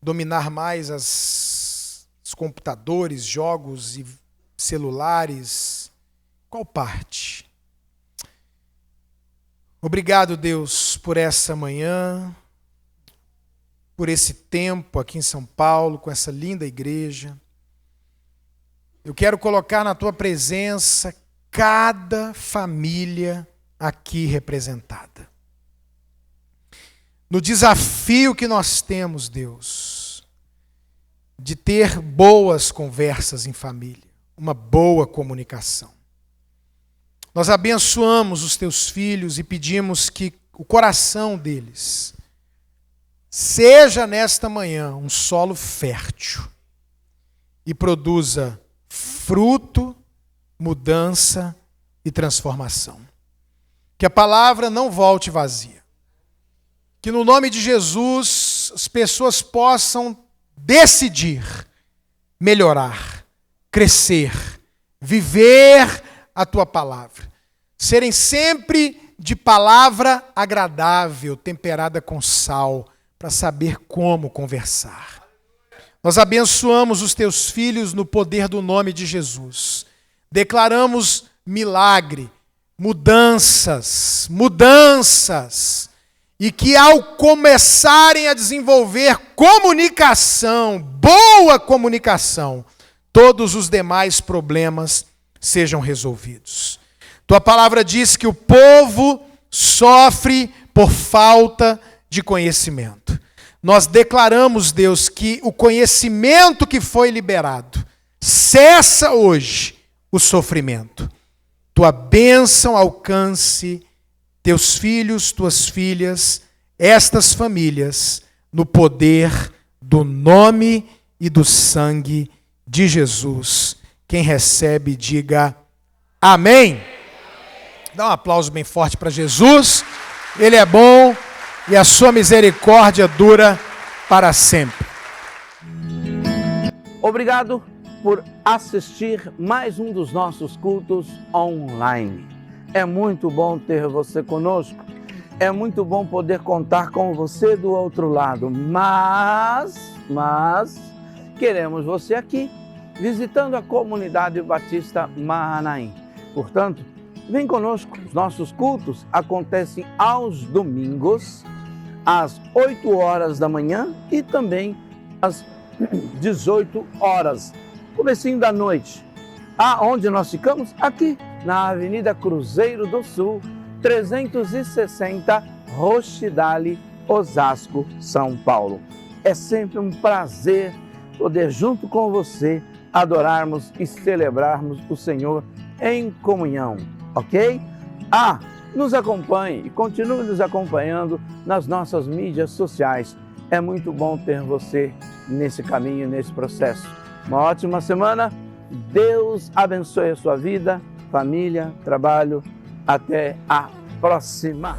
dominar mais os computadores, jogos e celulares. Qual parte? Obrigado, Deus, por essa manhã, por esse tempo aqui em São Paulo, com essa linda igreja. Eu quero colocar na tua presença cada família aqui representada. No desafio que nós temos, Deus, de ter boas conversas em família, uma boa comunicação. Nós abençoamos os teus filhos e pedimos que o coração deles seja nesta manhã um solo fértil e produza fruto, mudança e transformação. Que a palavra não volte vazia. Que no nome de Jesus as pessoas possam decidir melhorar, crescer, viver a tua palavra. Serem sempre de palavra agradável, temperada com sal, para saber como conversar. Nós abençoamos os teus filhos no poder do nome de Jesus. Declaramos milagre, mudanças, e que ao começarem a desenvolver comunicação, boa comunicação, todos os demais problemas sejam resolvidos. Tua palavra diz que o povo sofre por falta de conhecimento. Nós declaramos, Deus, que o conhecimento que foi liberado cessa hoje o sofrimento. Tua bênção alcance teus filhos, tuas filhas, estas famílias, no poder do nome e do sangue de Jesus. Quem recebe, diga amém. Dá um aplauso bem forte para Jesus. Ele é bom e a sua misericórdia dura para sempre. Obrigado por assistir mais um dos nossos cultos online. É muito bom ter você conosco. É muito bom poder contar com você do outro lado. Mas queremos você aqui, visitando a comunidade Batista Mahanaim. Portanto, vem conosco. Os nossos cultos acontecem aos domingos, às 8 horas da manhã e também às 18 horas, comecinho da noite. Aonde nós ficamos? Aqui, na Avenida Cruzeiro do Sul, 360, Roxidale, Osasco, São Paulo. É sempre um prazer poder, junto com você, adorarmos e celebrarmos o Senhor em comunhão, ok? Nos acompanhe e continue nos acompanhando nas nossas mídias sociais. É muito bom ter você nesse caminho, nesse processo. Uma ótima semana. Deus abençoe a sua vida, família, trabalho. Até a próxima.